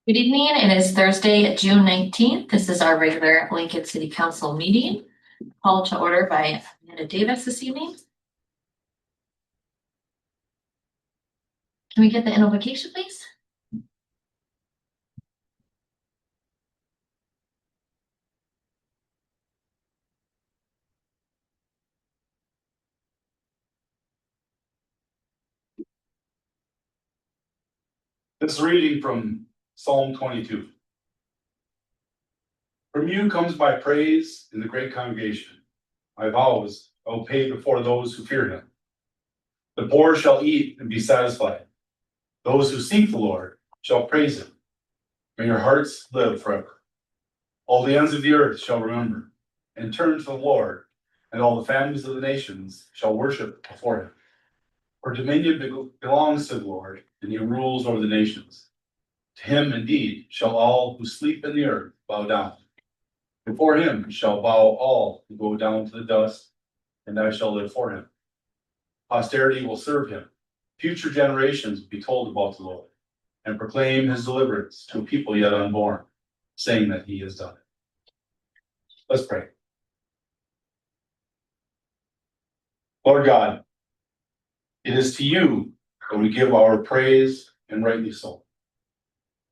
Good evening. It is Thursday, June 19th. This is our regular Lincoln City Council meeting. Called to order by Amanda Davis this evening. Can we get the invocation, please? This is reading from Psalm 22. From you comes my praise in the great congregation. My vows I will pay before those who fear him. The poor shall eat and be satisfied. Those who seek the Lord shall praise him. May your hearts live forever. All the ends of the earth shall remember and turn to the Lord, and all the families of the nations shall worship before him. For dominion belongs to the Lord, and he rules over the nations. To him indeed shall all who sleep in the earth bow down. Before him shall bow all who go down to the dust, and I shall live for him. Posterity will serve him. Future generations will be told about the Lord, and proclaim his deliverance to a people yet unborn, saying that he has done it. Let's pray. Lord God, it is to you that we give our praise, and rightly so.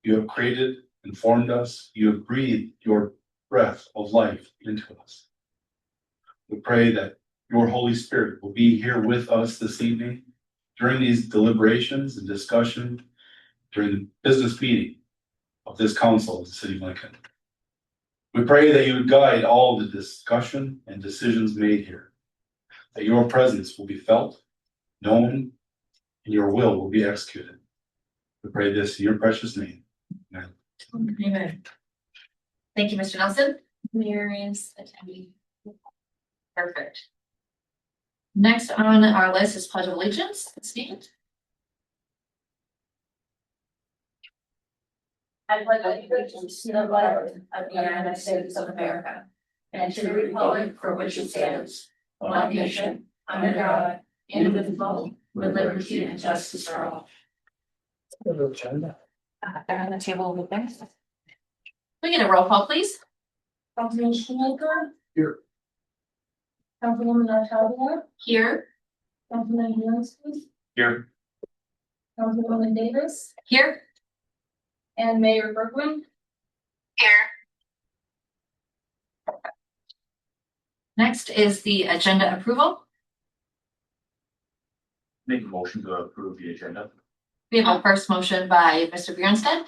You have created and formed us. You have breathed your breath of life into us. We pray that your Holy Spirit will be here with us this evening during these deliberations and discussion during the business meeting of this council of the city of Lincoln. We pray that you would guide all the discussion and decisions made here, that your presence will be felt, known, and your will be executed. We pray this in your precious name. Amen. Amen. Thank you, Mr. Nelson. Mayor is attending. Perfect. Next on our list is Pledge of Allegiance. Stand. I pledge allegiance to the flag of the United States of America and to the republic for which it stands, one nation, under God, indivisible, with liberty and justice for all. They're on the table over there. We get a roll call, please. Councilman Shoemaker. Here. Councilwoman Natalia. Here. Councilman Johnson. Here. Councilwoman Davis. Here. And Mayor Bergman. Here. Next is the agenda approval. Make a motion to approve the agenda. We have a first motion by Mr. Bjornstad.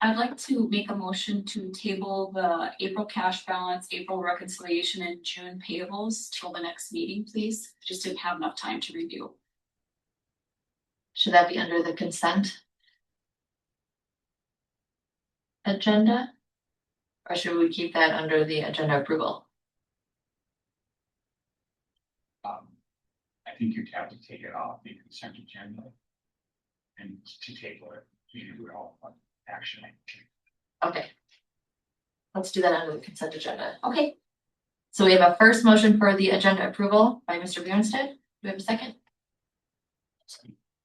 I'd like to make a motion to table the April cash balance, April reconciliation, and June payables till the next meeting, please. Just didn't have enough time to review. Should that be under the consent agenda? Or should we keep that under the agenda approval? I think you'd have to take it off the consent agenda and to table it, you do it all on action. Okay. Let's do that under the consent agenda. Okay. So we have a first motion for the agenda approval by Mr. Bjornstad. Do we have a second?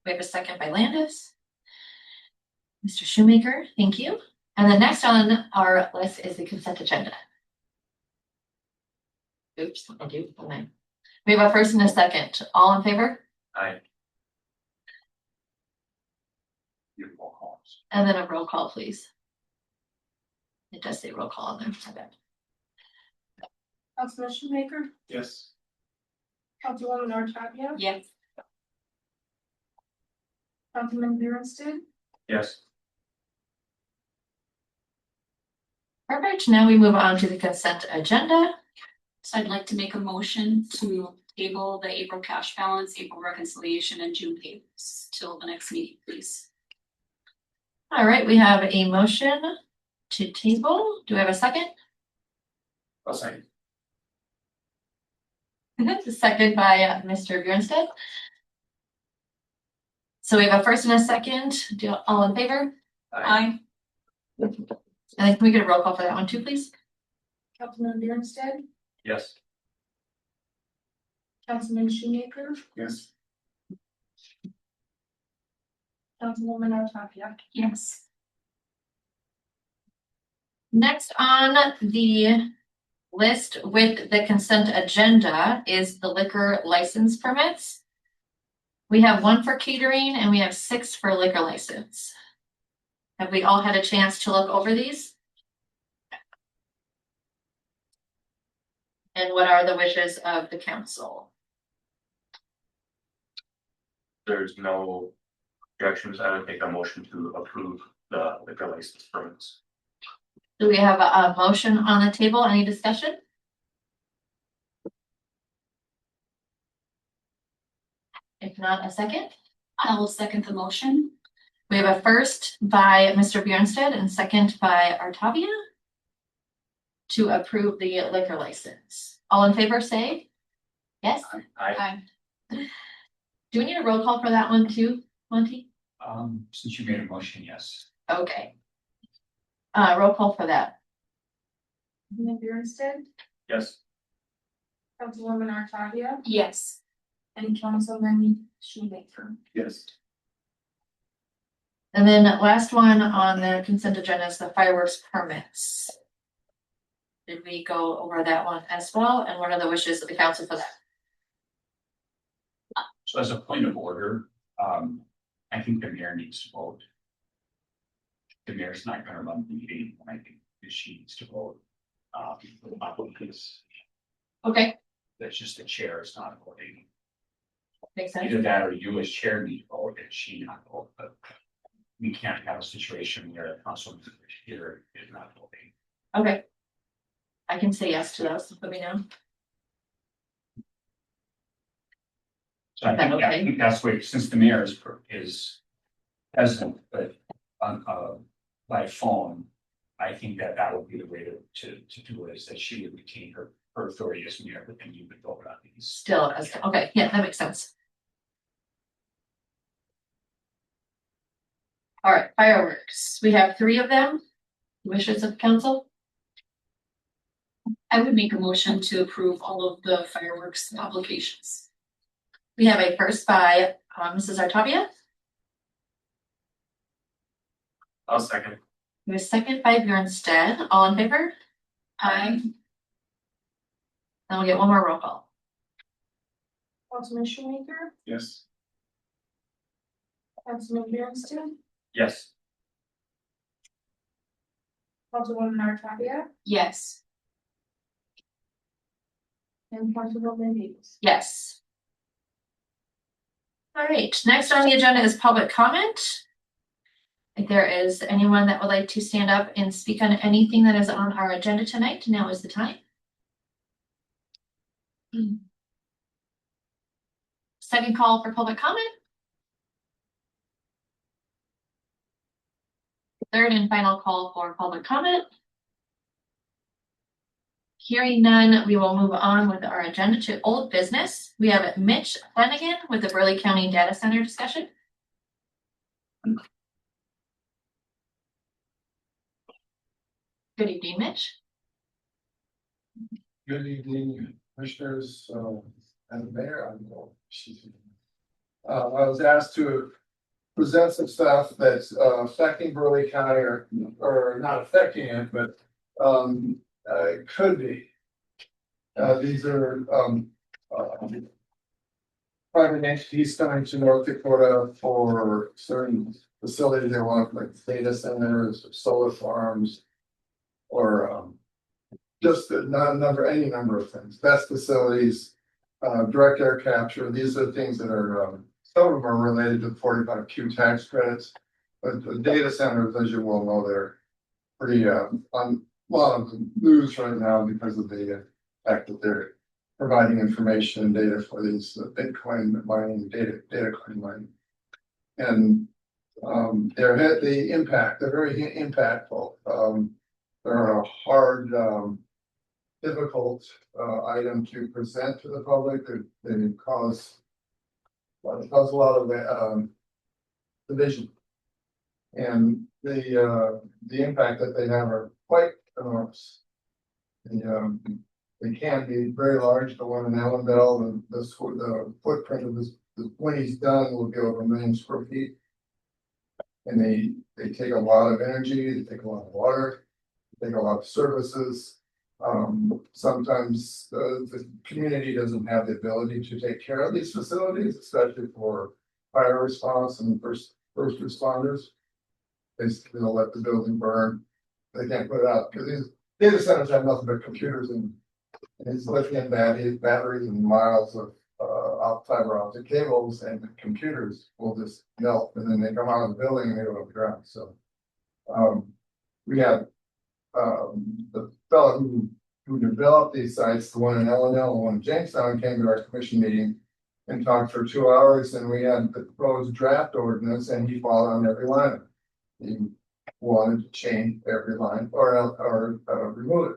We have a second by Landis. Mr. Shoemaker, thank you. And the next on our list is the consent agenda. Oops, I do. Okay. We have a first and a second. All in favor? Aye. Your roll calls. And then a roll call, please. It does say roll call on there. Okay. Councilman Shoemaker. Yes. Councilwoman Natalia. Yes. Councilman Bjornstad. Yes. Perfect. Now we move on to the consent agenda. So I'd like to make a motion to table the April cash balance, April reconciliation, and June payables till the next meeting, please. All right, we have a motion to table. Do we have a second? I'll second. The second by Mr. Bjornstad. So we have a first and a second. All in favor? Aye. And then can we get a roll call for that one too, please? Councilman Bjornstad. Yes. Councilman Shoemaker. Yes. Councilwoman Natalia. Yes. Next on the list with the consent agenda is the liquor license permits. We have one for catering and we have 6 for liquor license. Have we all had a chance to look over these? And what are the wishes of the council? There's no objections. I would make a motion to approve the liquor license permits. Do we have a motion on the table? Any discussion? If not, a second? I will second the motion. We have a first by Mr. Bjornsted and second by Artavia to approve the liquor license. All in favor, say yes. I, Do we need a roll call for that one too, Monty? Since you made a motion, yes. Okay. Roll call for that. Bjornsted, yes, Councilwoman Artavia, Yes. and Councilman Shoemaker. yes, And then last one on the consent agenda is the fireworks permits. Did we go over that one as well? And what are the wishes of the council for that? So as a point of order, I think the mayor needs to vote. The mayor's not gonna run the meeting, and I think that she needs to vote. Because Okay, that's just the chair is not voting. makes sense. Either that or you as chair need to vote and she not vote, but we can't have a situation where the council here is not voting. Okay. I can say yes to those, let me know. So I think, I think that's where, since the mayor is present, but by phone, I think that would be the way to do it, is that she would retain her authority as mayor, but then you would vote on these. Still, okay, yeah, that makes sense. All right, fireworks. We have 3 of them. Wishes of council? I would make a motion to approve all of the fireworks applications. We have a first by Mrs. Artavia. I'll second. We have a second by Bjornsted. All in favor? Aye. Then we'll get one more roll call. Councilman Shoemaker, Yes. Councilman Bjornsted, Yes, Councilwoman Artavia, Yes. and Councilwoman Davis. Yes. All right, next on the agenda is public comment. If there is anyone that would like to stand up and speak on anything that is on our agenda tonight, now is the time. Second call for public comment. Third and final call for public comment. Hearing none, we will move on with our agenda to old business. We have Mitch Flanagan with the Burley County Data Center discussion. Good evening, Mitch. Good evening, commissioners, and the mayor. I was asked to present some stuff that's affecting Burley County or not affecting it, but it could be. These are private entities coming to North Dakota for certain facilities they want, like data centers, or solar farms, or just any number of things, best facilities, direct air capture. These are things that are, some of them are related to 45Q tax credits. But the data centers, as you well know, they're pretty, on a lot of news right now because of the fact that they're providing information and data for these Bitcoin mining, data coin mining. And they're very impactful. They're a hard, difficult item to present to the public. They cause a lot of division, and the impact that they have are quite enormous. They can be very large. The one in Allendale, the footprint of this, when he's done, will be over 1 million square feet, and they take a lot of energy. They take a lot of water. take a lot of services. Sometimes the community doesn't have the ability to take care of these facilities, especially for fire response and first responders. Basically, they'll let the building burn. They can't put it out because these data centers have nothing but computers and it's lithium batteries and miles of fiber optic cables, and the computers will just melt and then they come out of the building and they go to the ground. So we have the fellow who developed these sites, the one in Illinois, the one in Jamestown, came to our commission meeting and talked for 2 hours, and we had the proposed draft ordinance, and he fought on every line. He wanted to change every line or remove it.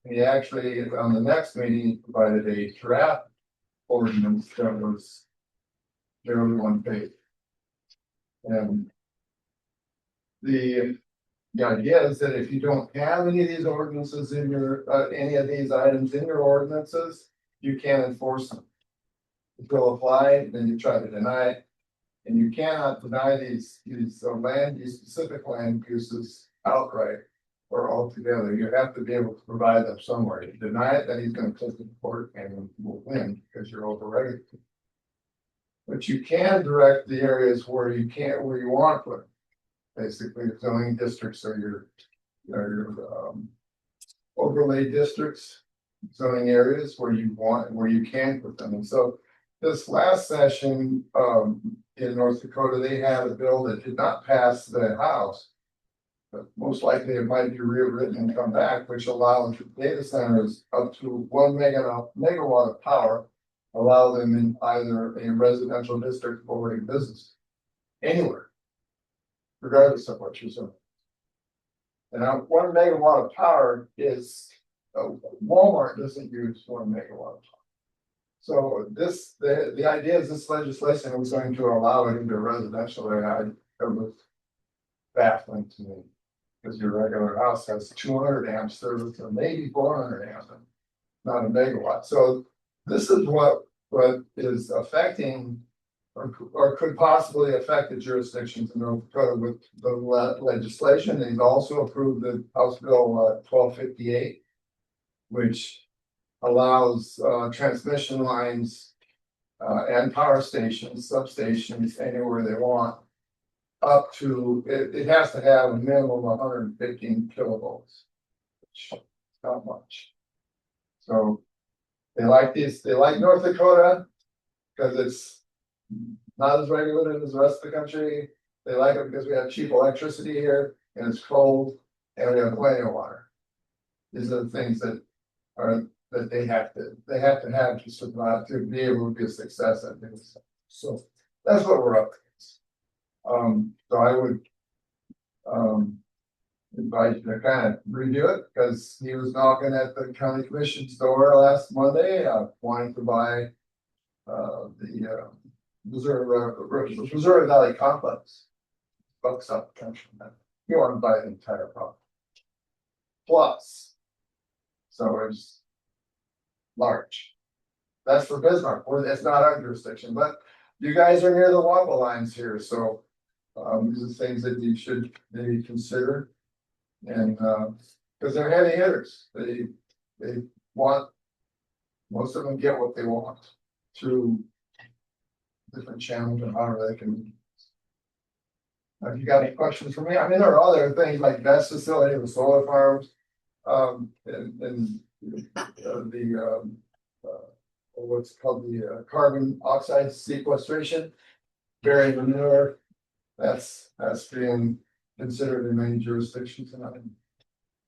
And he actually, on the next meeting, he provided a draft ordinance that was barely 1 page. And the idea is that if you don't have any of these ordinances in your, any of these items in your ordinances, you can't enforce them. If they'll apply, then you try to deny it. And you cannot deny these specific land uses outright or altogether. You have to be able to provide them somewhere. If you deny it, then he's gonna take it to court and will win because you're overregulated. But you can direct the areas where you can't, where you want to put. Basically, zoning districts are your overlay districts, zoning areas where you want, where you can put them. And so this last session in North Dakota, they had a bill that did not pass the House. But most likely it might be rewritten and come back, which allows data centers up to 1 megawatt of power, allow them in either a residential district or a business, anywhere, regardless of what you're doing. And now 1 megawatt of power is, Walmart doesn't use 1 megawatt of power. So the idea is this legislation was going to allow it into a residential area. It was baffling to me. Because your regular house has 200 amp service or maybe 400 amp, not a megawatt. So this is what is affecting or could possibly affect the jurisdictions in North Dakota with the legislation. They've also approved the House Bill 1258, which allows transmission lines and power stations, substations, anywhere they want. Up to, it has to have a minimum of 115 kilovolts, which is not much. So they like North Dakota because it's not as regulated as the rest of the country. They like it because we have cheap electricity here and it's cold and we have plenty of water. These are the things that they have to have to survive, to be able to be a success at this. So that's what we're up against. So I would invite you to kind of review it because he was knocking at the county commission's door last Monday, wanting to buy the Missouri Valley Complex. Bucks up the country. He wanted to buy the entire property. Plus, so it's large. That's for Bismarck. It's not our jurisdiction, but you guys are near the Wampa lines here, so these are things that you should maybe consider. And because they're heavy hitters, they want, most of them get what they want through different channels and however they can. If you got any questions for me, I mean, there are other things like best facility with solar farms, and what's called the carbon oxide sequestration, burying manure. That's being considered in many jurisdictions. And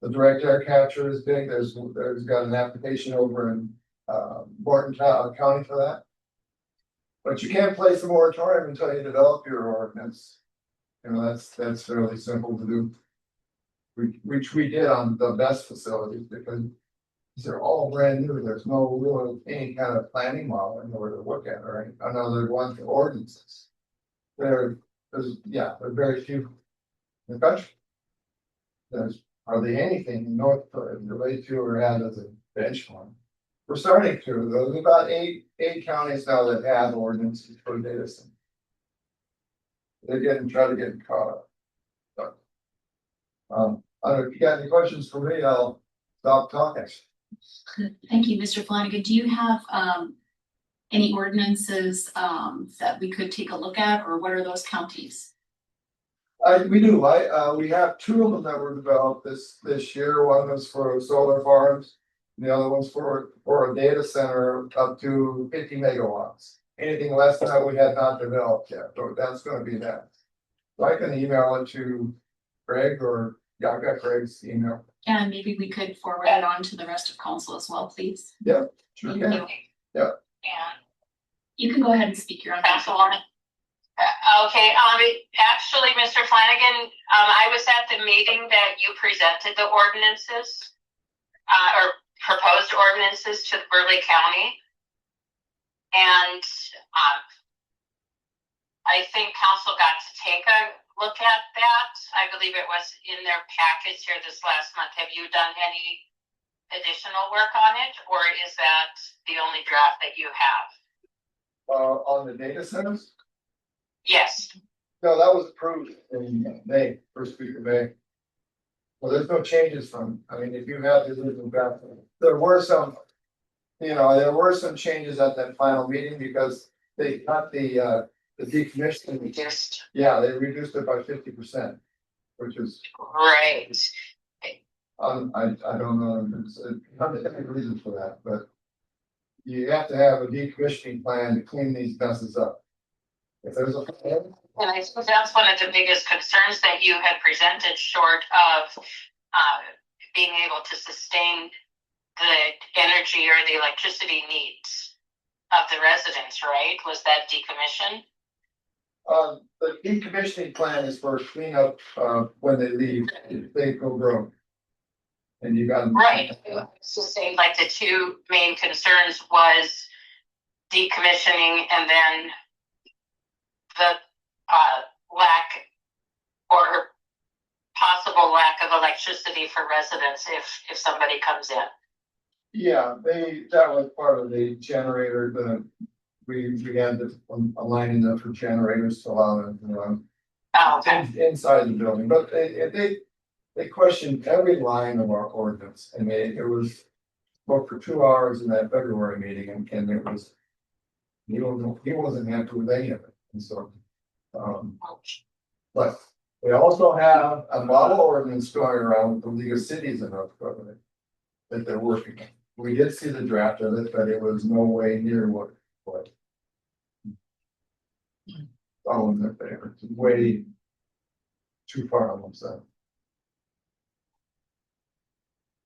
the direct air capture is big. There's got an application over in Morton County for that. But you can't place a moratorium until you develop your ordinance. You know, that's fairly simple to do. Which we did on the best facilities because they're all brand new. There's no real any kind of planning model anywhere to look at or another one for ordinances. There's very few in the country. There's hardly anything in North Dakota related to or had as a benchmark. We're starting to. There's about eight counties now that have ordinances for data centers. They're trying to get caught up. But, If you got any questions for me, I'll stop talking. Thank you, Mr. Flanagan. Do you have any ordinances that we could take a look at, or what are those counties? We do, we have two of them that were developed this year. One was for solar farms. And the other one's for a data center up to 50 megawatts. Anything less than that we had not developed yet, so that's gonna be that. So I can email it to Greg or, yeah, I've got Greg's email. And maybe we could forward it on to the rest of council as well, please. Yep, sure Thank can. you. Yep. And You can go ahead and speak your own. Councilwoman. Okay, actually, Mr. Flanagan, I was at the meeting that you presented the ordinances. Or proposed ordinances to Burleigh County. And, I think council got to take a look at that. I believe it was in their package here this last month. Have you done any additional work on it, or is that the only draft that you have? On the data centers? Yes. No, that was approved in May, first week of May. Well, there's no changes from, I mean, if you have the original draft, there were some. There were some changes at that final meeting because they cut the decommissioning. Reduced. Yeah, they reduced it by 50%, which is, Right. I don't know, it's not the reason for that, but. You have to have a decommissioning plan to clean these messes up. If there's a. And I suppose that's one of the biggest concerns that you had presented, short of being able to sustain the energy or the electricity needs of the residents, right? Was that decommission? The decommissioning plan is for cleanup, when they leave, if they go broke. And you got. Right. Sustain, like the two main concerns was decommissioning and then the lack or possible lack of electricity for residents if somebody comes in. Yeah, that was part of the generator, we had to aligning them for generators to allow them to run. Oh, okay. Inside the building, but they questioned every line of our ordinance, and it was spoke for 2 hours in that February meeting, and it was. He wasn't happy with any of it, and so. But we also have a model ordinance going around with the League of Cities in North Dakota that they're working on. We did see the draft of it, but it was no way near what. Oh, it's way too far on themselves.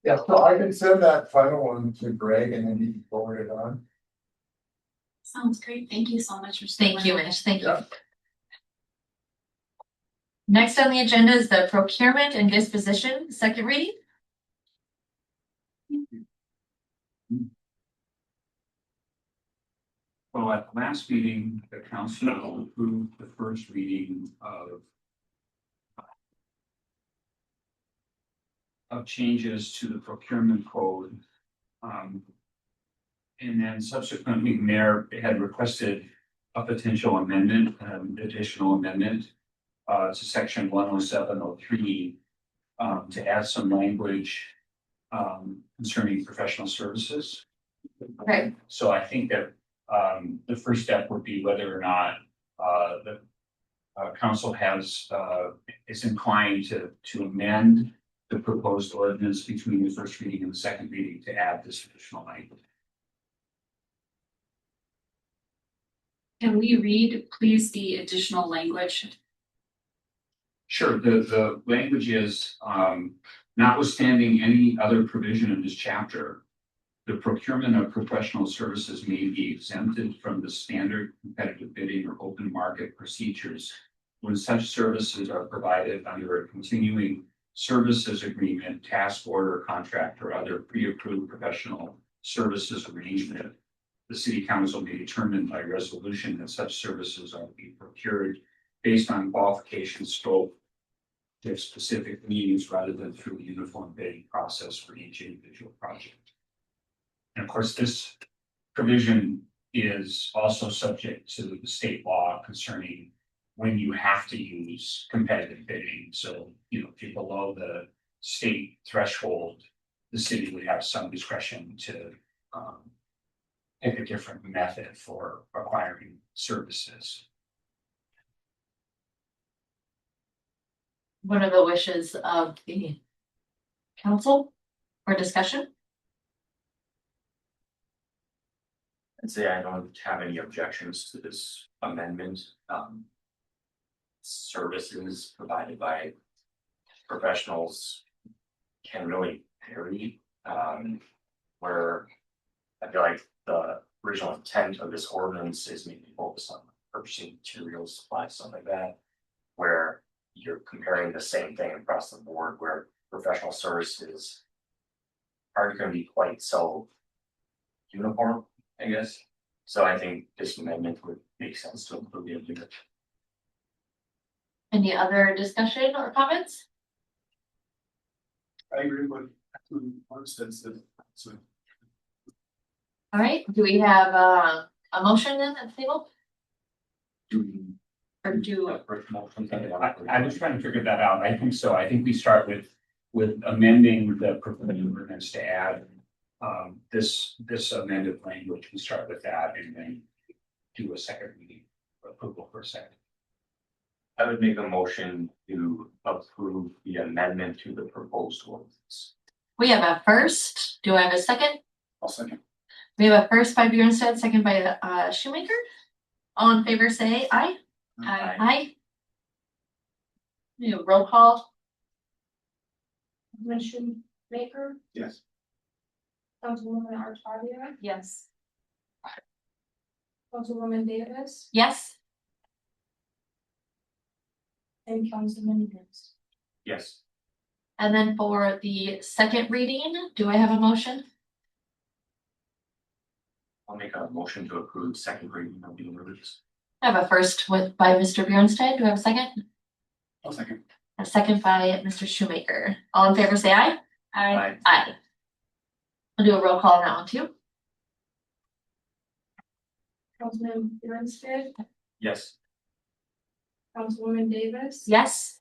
Yeah, so I can send that final one to Greg and then he can forward it on. Sounds great. Thank you so much for. Thank you, Mitch. Thank you. Yeah. Next on the agenda is the procurement and disposition, second reading. Well, at the last meeting, the council approved the first reading of changes to the procurement code. And then subsequently, Mayor had requested a potential amendment, additional amendment to section 10703 to add some language concerning professional services. Okay. So I think that the first step would be whether or not the council is inclined to amend the proposed ordinance between the first reading and the second reading to add this additional language. Can we read, please, the additional language? Sure, the language is notwithstanding any other provision in this chapter, the procurement of professional services may be exempted from the standard competitive bidding or open market procedures when such services are provided under a continuing services agreement, task order, contract, or other pre-approved professional services arrangement. The city council may determine by resolution that such services are to be procured based on qualification scope, their specific needs, rather than through a uniform bidding process for each individual project. And of course, this provision is also subject to the state law concerning when you have to use competitive bidding. So, if you're below the state threshold, the city would have some discretion to pick a different method for acquiring services. What are the wishes of the council or discussion? I'd say I don't have any objections to this amendment. Services provided by professionals can really vary. Where I feel like the original intent of this ordinance is maybe focused on purchasing materials, supplies, stuff like that. Where you're comparing the same thing across the board, where professional services aren't going to be quite so uniform, I guess. So I think this amendment would make sense to include the amendment. Any other discussion or comments? I agree with Armstead said, so. All right, do we have a motion then at the table? Do we? Or do, I was trying to figure that out. I think so. I think we start with amending the proposed ordinance to add this amended language. We start with that and then do a second reading approval for a second. I would make a motion to approve the amendment to the proposed ordinance. we have a first, do I have a second? I'll second. We have a first by Bjornstad, second by Shoemaker. All in favor, say aye. Aye. Aye. You roll call, Commissioner Maker, Yes. Councilwoman Artavia, Yes. Councilwoman Davis, yes, and Councilman Hicks. Yes, and then for the second reading, do I have a motion? I'll make a motion to approve second reading of the ordinance. I have a first by Mr. Bjornstad, do I have a second? I'll second. A second by Mr. Shoemaker. All in favor, say aye. Aye. Aye. I'll do a roll call on that one too. Councilman Bjornstad, Yes, Councilwoman Davis. Yes,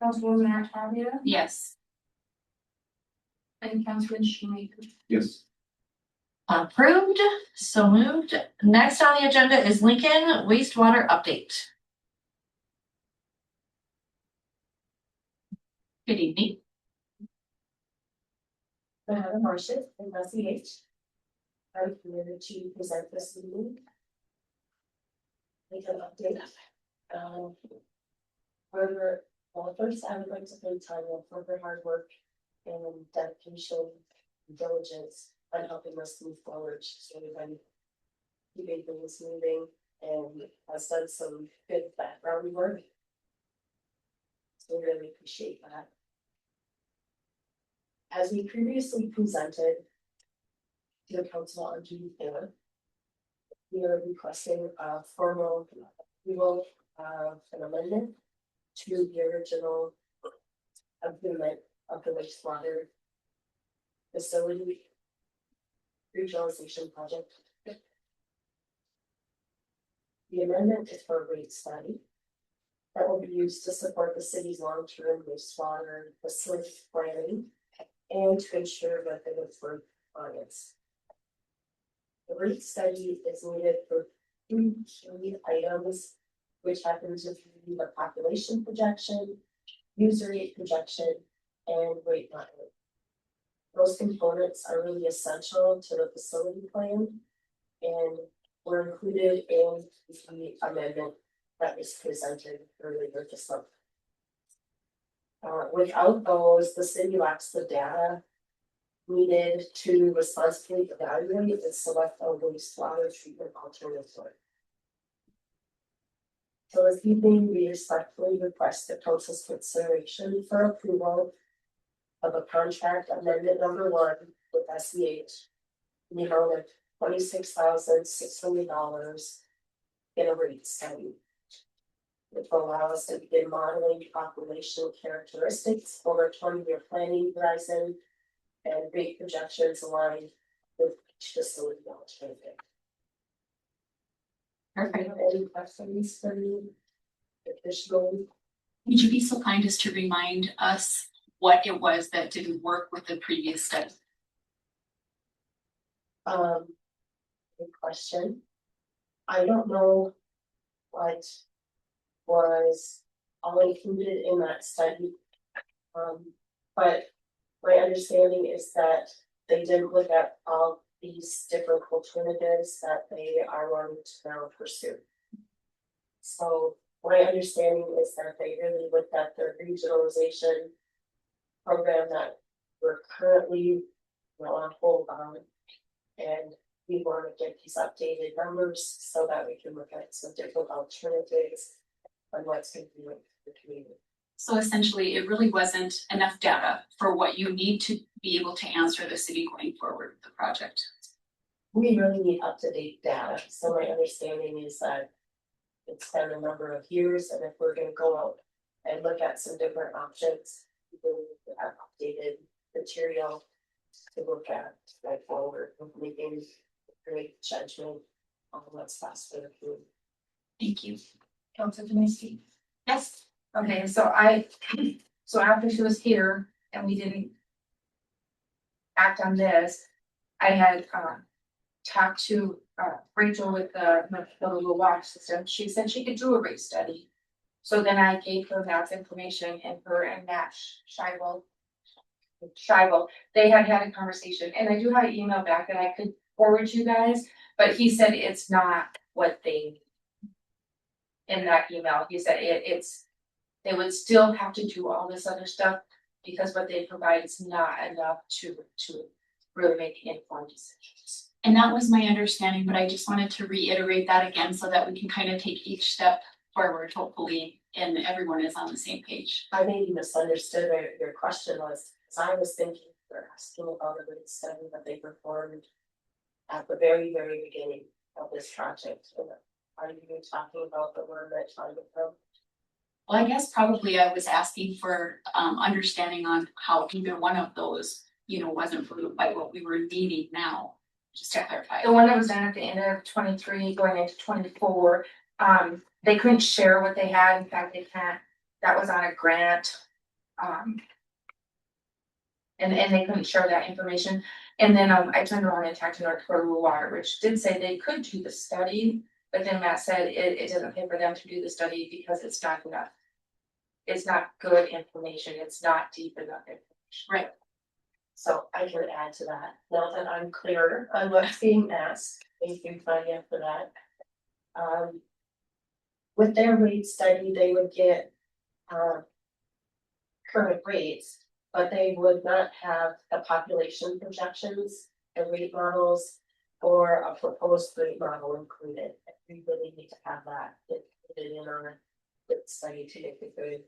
Councilwoman Artavia, Yes. and Councilman Shoemaker. Yes. approved, so moved. Next on the agenda is Lincoln wastewater update. Good evening. Madam Marshall and Leslie H. I'm here to present this meeting. Make an update. Further, well, first I would like to thank Tanya for her hard work and dedication, and diligence on helping us move forward. She's really been keeping things moving and has done some good background work. So we really appreciate that. As we previously presented to the council on June 4th, we are requesting a formal approval of an amendment to the original agreement of the wastewater facility regionalization project. The amendment is for a rate study that will be used to support the city's long-term wastewater facility planning and to ensure that it is for clients. The rate study is needed for 3 key items, which happens to be the population projection, user rate projection, and rate modeling. Those components are really essential to the facility plan and were included in the amendment that was presented earlier this month. Without those, the city lacks the data needed to responsibly evaluate and select a wastewater treatment alternative. So this evening, we respectfully request the council's consideration for approval of a contract amendment number 1 with SEH in the amount of $26,600 in a rate study, which will allow us to begin modeling population characteristics over a 20-year planning horizon and rate projections aligned with each facility alternative. Perfect. Do you have any questions for me? Additional Would you be so kind as to remind us what it was that didn't work with the previous study? Good question. I don't know what was all included in that study. But my understanding is that they didn't look at all these different alternatives that they are wanting to now pursue. So my understanding is that they really looked at the regionalization program that we're currently on hold on. And we want to get these updated numbers so that we can look at some different alternatives on what's going to be with the community. So essentially, it really wasn't enough data for what you need to be able to answer the city going forward with the project. We really need up-to-date data, so my understanding is that it's been a number of years, and if we're gonna go out and look at some different options, we really need to have updated material to look at going forward, and making a great judgment on what's best for the community. Thank you. Council Denise. Yes. Okay, so so after she was here and we didn't act on this, I had talked to Rachel with the little watch system. She said she could do a rate study. So then I gave her that information, and her and Matt Scheibel, they had a conversation, and I do have an email back that I could forward you guys, but he said it's not what they need. In that email, he said they would still have to do all this other stuff because what they provide is not enough to really make informed decisions. And that was my understanding, but I just wanted to reiterate that again so that we can kind of take each step forward, hopefully, and everyone is on the same page. I maybe misunderstood what your question was, because I was thinking they're asking about a rate study that they performed at the very, very beginning of this project. Are you talking about the one that Tanya from? Well, I guess probably I was asking for understanding on how either one of those, wasn't really quite what we were needing now, just to clarify. The one that was done at the end of 23 going into 24, they couldn't share what they had. In fact, they can't, that was on a grant. And they couldn't share that information. And then I turned around and talked to North Dakota Rural Water, which did say they could do the study, but then Matt said it doesn't pay for them to do the study because it's not enough. It's not good information. It's not deep enough information. Right. So I can add to that. Now that I'm clear on what's being asked, thank you, Tanya, for that. With their rate study, they would get current rates, but they would not have the population projections, the rate models, or a proposed rate model included. We really need to have that included in our rate study to make a good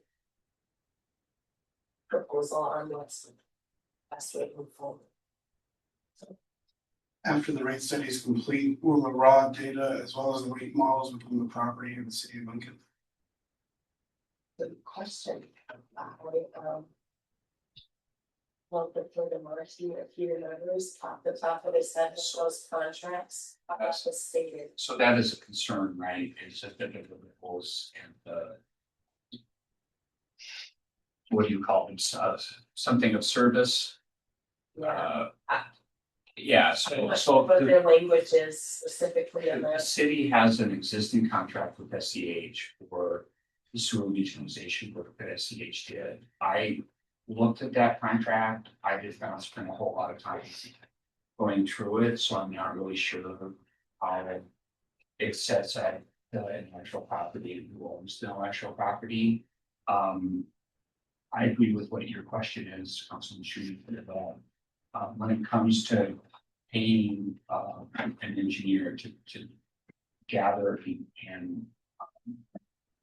proposal on what's the best way to move forward. After the rate study is complete, will the raw data as well as the rate models between the property and the city of Lincoln? Good question. Well, for the Marcy, if you remember, off the top of his head, those contracts, that was stated. So that is a concern, right? Is that the deliverables and the what do you call them? Something of service. Yeah. Yeah, so But their language is specifically in the the. city has an existing contract with SCH for the sewer regionalization work that SCH did. I looked at that contract. I did not spend a whole lot of time going through it, so I'm not really sure how it sets at the intellectual property and who owns the intellectual property. I agree with what your question is, Councilman Shue, when it comes to paying an engineer to gather and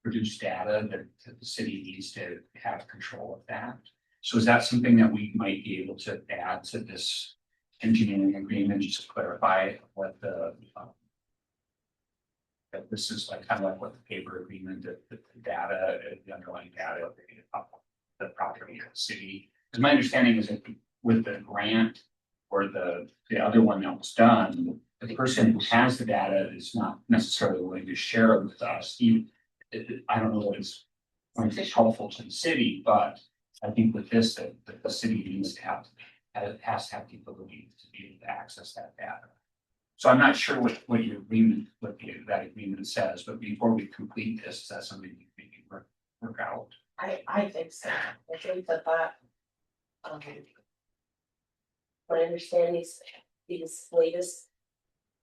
produce data that the city needs to have control of that. So is that something that we might be able to add to this engineering agreement, just to clarify what the that this is like kind of like what the paper agreement, that the data, the underlying data, the property of the city. Because my understanding is that with the grant or the other one that was done, the person who has the data is not necessarily willing to share it with us. I don't know what his going to be helpful to the city, but I think with this, that the city needs to have, has to have the ability to be able to access that data. So I'm not sure what your agreement, that agreement says, but before we complete this, is that something you can maybe work out? I think so. I think that I understand these latest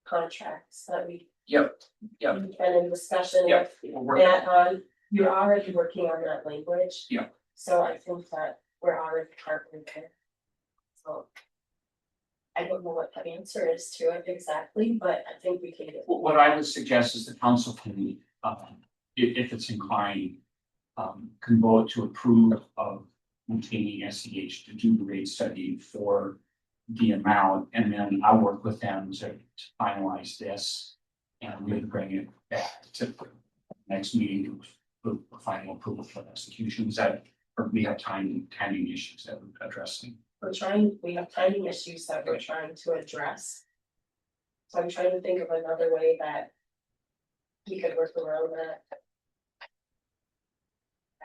contracts that we've Yep. been in discussion Yep. with Matt on, you're already working on that language. Yeah. So I think that we're already partnered there. So I don't know what the answer is to it exactly, but I think we can get. What I would suggest is the council can, if it's inclined, can vote to approve of maintaining SEH to do the rate study for the amount, and then I'll work with them to finalize this. And we'll bring it back to the next meeting for final approval for execution. Is that, or we have timing issues that we're addressing? We have timing issues that we're trying to address. So I'm trying to think of another way that we could work around that.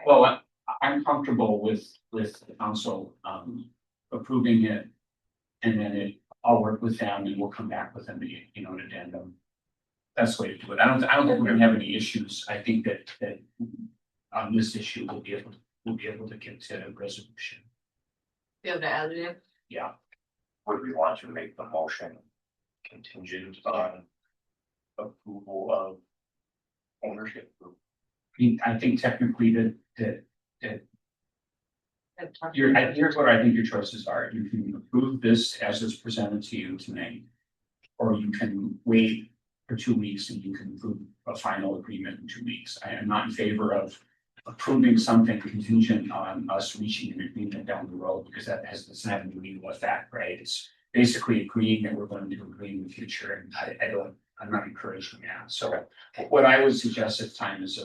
Well, I'm comfortable with the council approving it. And then I'll work with them and we'll come back with an addendum. That's the way to do it. I don't think we're gonna have any issues. I think that on this issue, we'll be able to get to a resolution. Be able to add it in. Yeah. Would we want to make the motion contingent on approval of ownership? I think technically that here's what I think your choices are. You can approve this as it's presented to you tonight. Or you can wait for 2 weeks and you can approve a final agreement in 2 weeks. I am not in favor of approving something contingent on us reaching an agreement down the road, because doesn't have any legal effect, right? It's basically agreeing that we're going to agree in the future, and I'm not encouraging that. So what I would suggest at the time is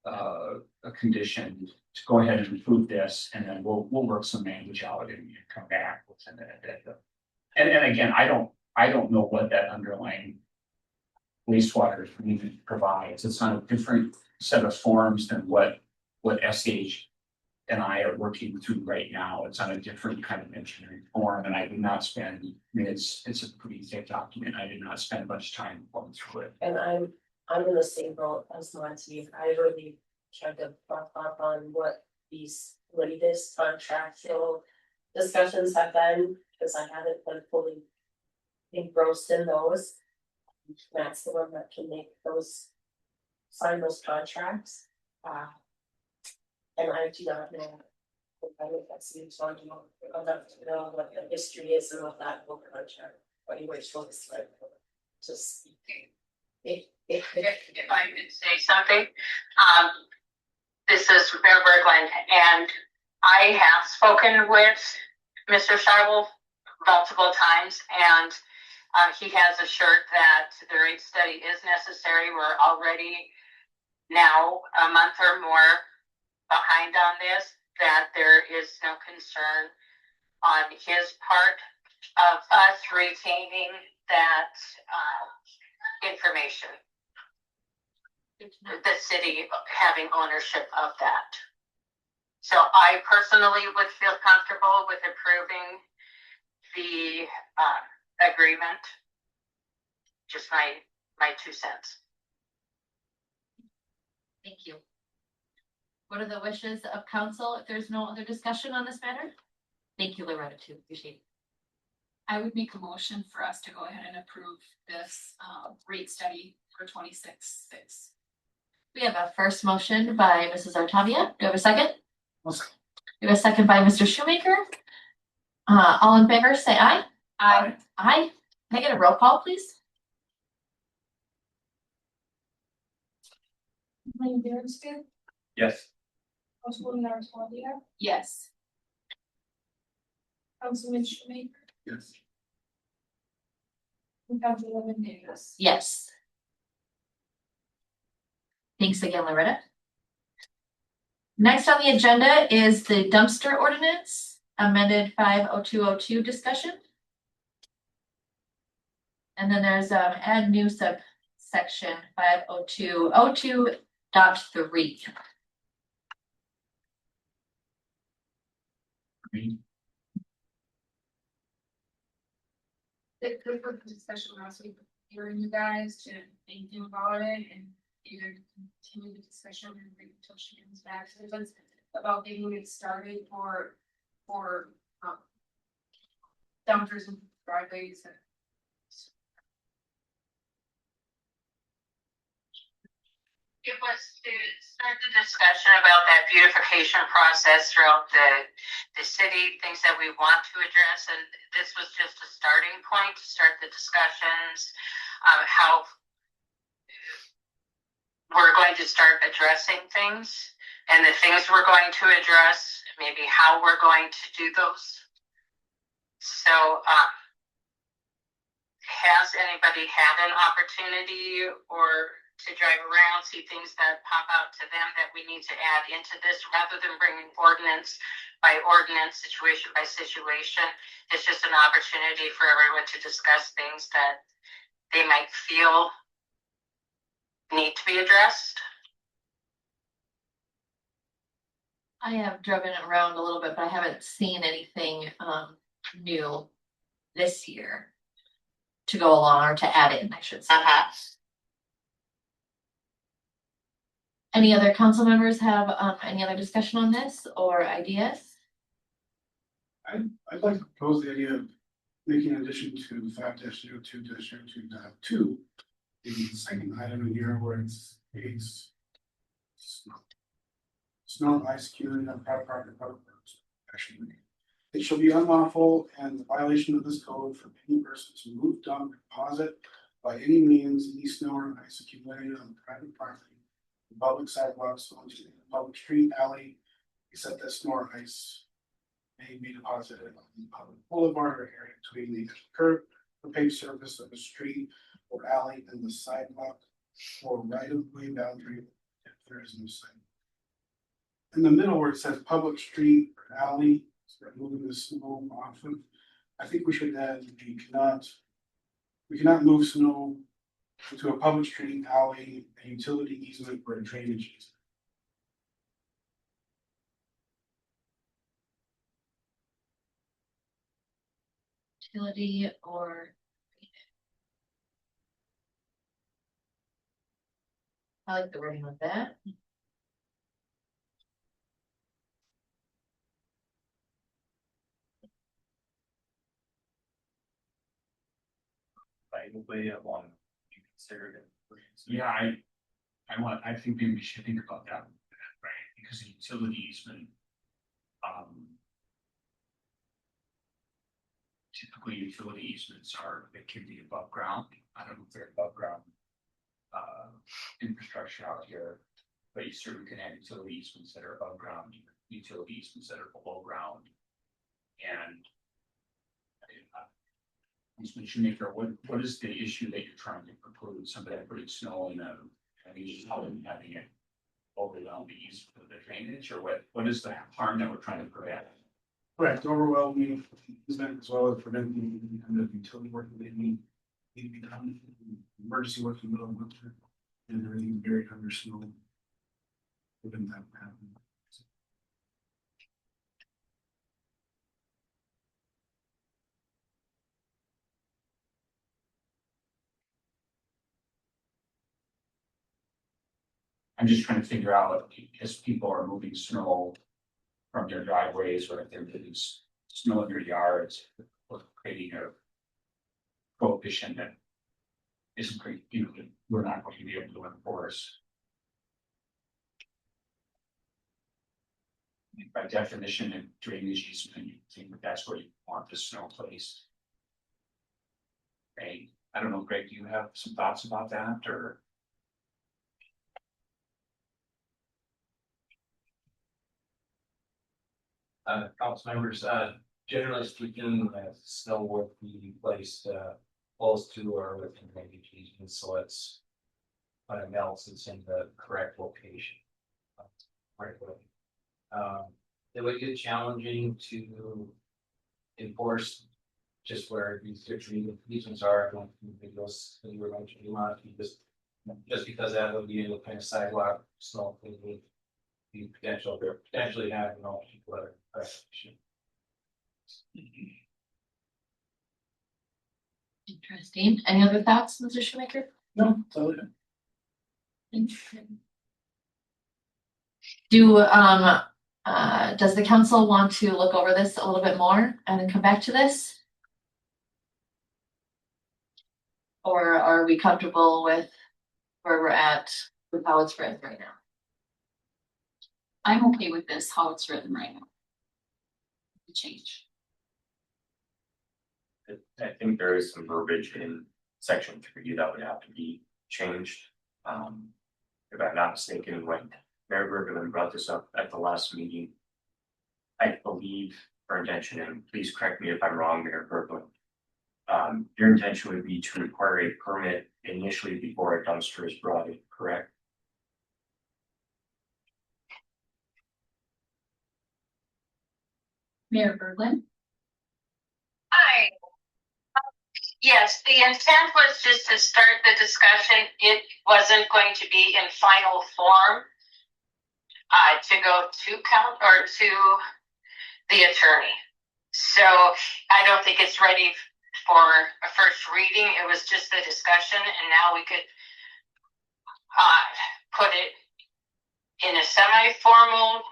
a condition to go ahead and approve this, and then we'll work some language out and come back with an addendum. And again, I don't know what that underlying wastewater agreement provides. It's on a different set of forms than what SH and I are working through right now. It's on a different kind of engineering form, and I did not spend, I mean, it's a pretty thick document. I did not spend much time going through it. And I'm in the same boat as Monty. I really tried to buff up on what these latest contractual discussions have been, because I haven't been fully engrossed in those. Matt's the one that can sign those contracts. And I do not know. I think that's the enough to know what the history is and what that whole contract, what you wish looks like. Just if I could say something, this is Mayor Berglund, and I have spoken with Mr. Sharble multiple times, and he has assured that the rate study is necessary. We're already now a month or more behind on this, that there is no concern on his part of us retaining that information. The city having ownership of that. So I personally would feel comfortable with approving the agreement. Just my 2 cents. Thank you. What are the wishes of council if there's no other discussion on this matter? Thank you, Loretta, too. Appreciate it. I would make a motion for us to go ahead and approve this rate study for 26-6. We have a first motion by Mrs. Artavia. Do you have a second? We have a second by Mr. Shoemaker. All in favor, say aye. Aye. Aye. Can I get a roll call, please? Yes. Councilwoman Artavia, Yes. Councilman Shoemaker, Yes. and Councilwoman Davis. Yes. Thanks again, Loretta. Next on the agenda is the dumpster ordinance, amended 50202 discussion. And then there's add new subsection 50202.3. It could put the discussion last week, hearing you guys to think about it and either continue the discussion and bring it till she comes back. So it's about getting it started for dumpsters and driveways and It was to start the discussion about that beautification process throughout the city, things that we want to address, and this was just a starting point to start the discussions, how we're going to start addressing things, and the things we're going to address, maybe how we're going to do those. So, has anybody had an opportunity or to drive around, see things that pop out to them that we need to add into this rather than bringing ordinance by ordinance, situation by situation? It's just an opportunity for everyone to discuss things that they might feel need to be addressed. I have driven around a little bit, but I haven't seen anything new this year to go along or to add in, I should say. Any other council members have any other discussion on this or ideas? I'd like to propose the idea of making an addition to 5-02-02.2. The second item in here where it's snow and ice curing on private property, public roads. Actually, it shall be unlawful and the violation of this code for any person to move, dump, deposit by any means any snow or ice accumulated on private property, public sidewalks, onto the public street, alley, except that snow or ice may be deposited on the public boulevard or area between the curb, the paved surface of a street or alley and the sidewalk or right of way boundary if there is no sidewalk. In the middle where it says public street or alley, start moving the snow off of, I think we should add, we cannot move snow into a public street, alley, a utility easement, or a drainage easement. Utility or. I like the wording of that. Right away of one you considered it. Yeah, I think maybe we should think about that, right, because the utility easement. Typically utility easements they can be above ground, I don't know if they're above ground. Infrastructure out here, but you certainly can have utility easements that are above ground, utility easements that are below ground. And Mr. Shoemaker, what is the issue that you're trying to preclude? Somebody putting snow in having it overwhelm the easement of the drainage, or what is the harm that we're trying to prevent? Correct, overwhelming easement as well as preventing any kind of utility work that they need to be done, emergency work in the middle of winter, and everything buried under snow. Prevent that from happening. I'm just trying to figure out as people are moving snow from their driveways, or if they're putting snow in their yards, or creating a prohibition that isn't great, we're not going to be able to enforce. By definition, in drainage easement, you think that that's where you want the snow placed. Right? I don't know, Greg, do you have some thoughts about that, or? Council members, generally speaking, snow would be placed close to or within drainage easements, so it's when it melts, it's in the correct location. Right away. It would get challenging to enforce just where these easements are. I don't think those that you were mentioning, you want to just because that would be any kind of sidewalk, snow, would be potentially having all people that are. Interesting. Any other thoughts, Mr. Shoemaker? No, totally. Does the council want to look over this a little bit more and then come back to this? Or are we comfortable with where we're at with how it's written right now? I'm okay with this, how it's written right now. The change. I think there is some verbiage in section 3 that would have to be changed. If I'm not mistaken, when Mayor Bergman brought this up at the last meeting, I believe her intention, and please correct me if I'm wrong, Mayor Bergman. Your intention would be to require a permit initially before a dumpster is brought in, correct? Mayor Berglund? Hi. Yes, the intent was just to start the discussion. It wasn't going to be in final form. To go to to the attorney. So I don't think it's ready for a first reading. It was just the discussion, and now we could put it in a semi-formal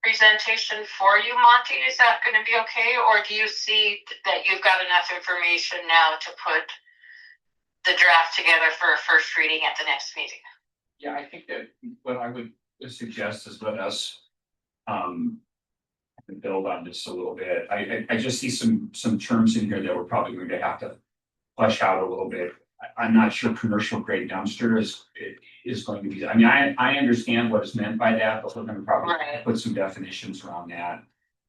presentation for you, Monty. Is that going to be okay? Or do you see that you've got enough information now to put the draft together for a first reading at the next meeting? Yeah, I think that what I would suggest is let us build on this a little bit. I just see some terms in here that we're probably going to have to flesh out a little bit. I'm not sure commercial grade dumpster is going to be, I mean, I understand what is meant by that, but we're going to probably put some definitions around that.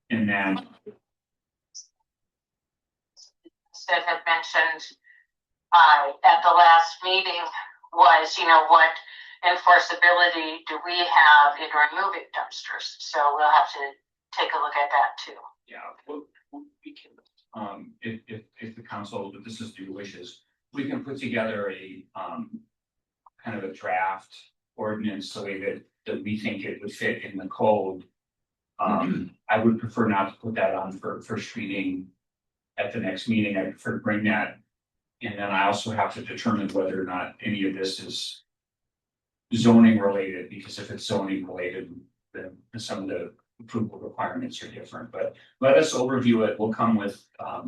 And then that had mentioned at the last meeting was, what enforceability do we have in removing dumpsters? So we'll have to take a look at that too. Yeah, well, we can, if the council, if this is your wishes, we can put together a kind of a draft ordinance the way that we think it would fit in the code. I would prefer not to put that on for first reading at the next meeting. I prefer to bring that. And then I also have to determine whether or not any of this is zoning related, because if it's zoning related, then some of the approval requirements are different. But let us overview it. We'll come with a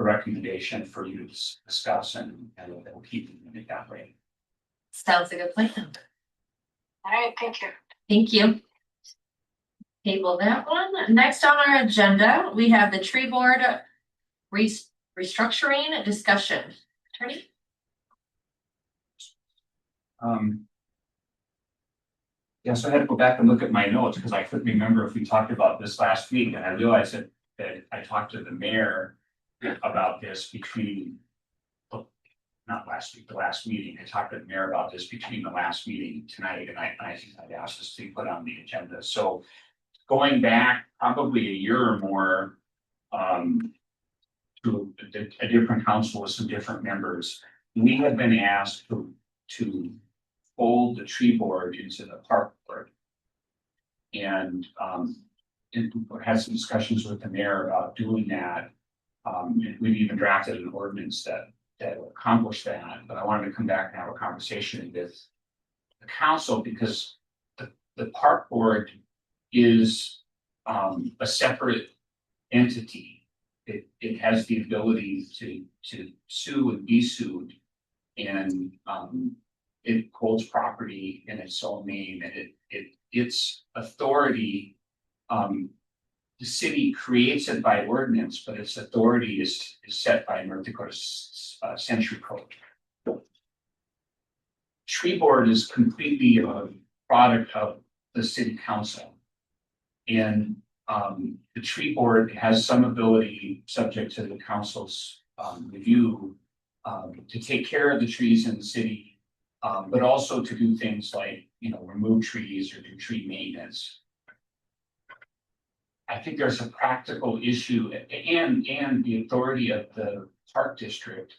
recommendation for you to discuss, and we'll keep it that way. Sounds like a plan. All right, thank you. Thank you. Table that one. Next on our agenda, we have the tree board restructuring discussion. Attorney? Yeah, so I had to go back and look at my notes because I couldn't remember if we talked about this last week, and I realized that I talked to the mayor about this between, not last week, the last meeting. I talked to the mayor about this between the last meeting tonight, and I think I'd asked us to put on the agenda. So going back probably a year or more, to a different council with some different members, we have been asked to fold the tree board into the park board. And had some discussions with the mayor about doing that. And we've even drafted an ordinance that will accomplish that. But I wanted to come back and have a conversation with the council, because the park board is a separate entity. It has the ability to sue and be sued, and it holds property in its own name, and its authority, the city creates it by ordinance, but its authority is set by North Dakota Century Code. Tree board is completely a product of the city council, and the tree board has some ability, subject to the council's review, to take care of the trees in the city, but also to do things like, remove trees or do tree maintenance. I think there's a practical issue, and the authority of the park district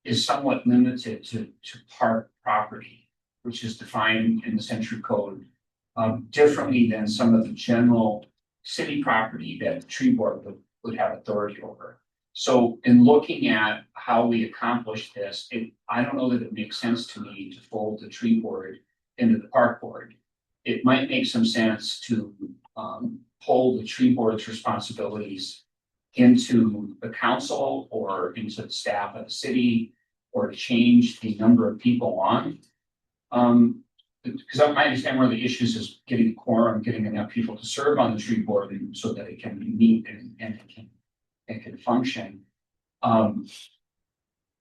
is somewhat limited to park property, which is defined in the Century Code differently than some of the general city property that the tree board would have authority over. So in looking at how we accomplish this, I don't know that it makes sense to me to fold the tree board into the park board. It might make some sense to hold the tree board's responsibilities into the council or into the staff of the city, or to change the number of people on. Because I might understand one of the issues is getting quorum, getting enough people to serve on the tree board so that it can meet and it can function. And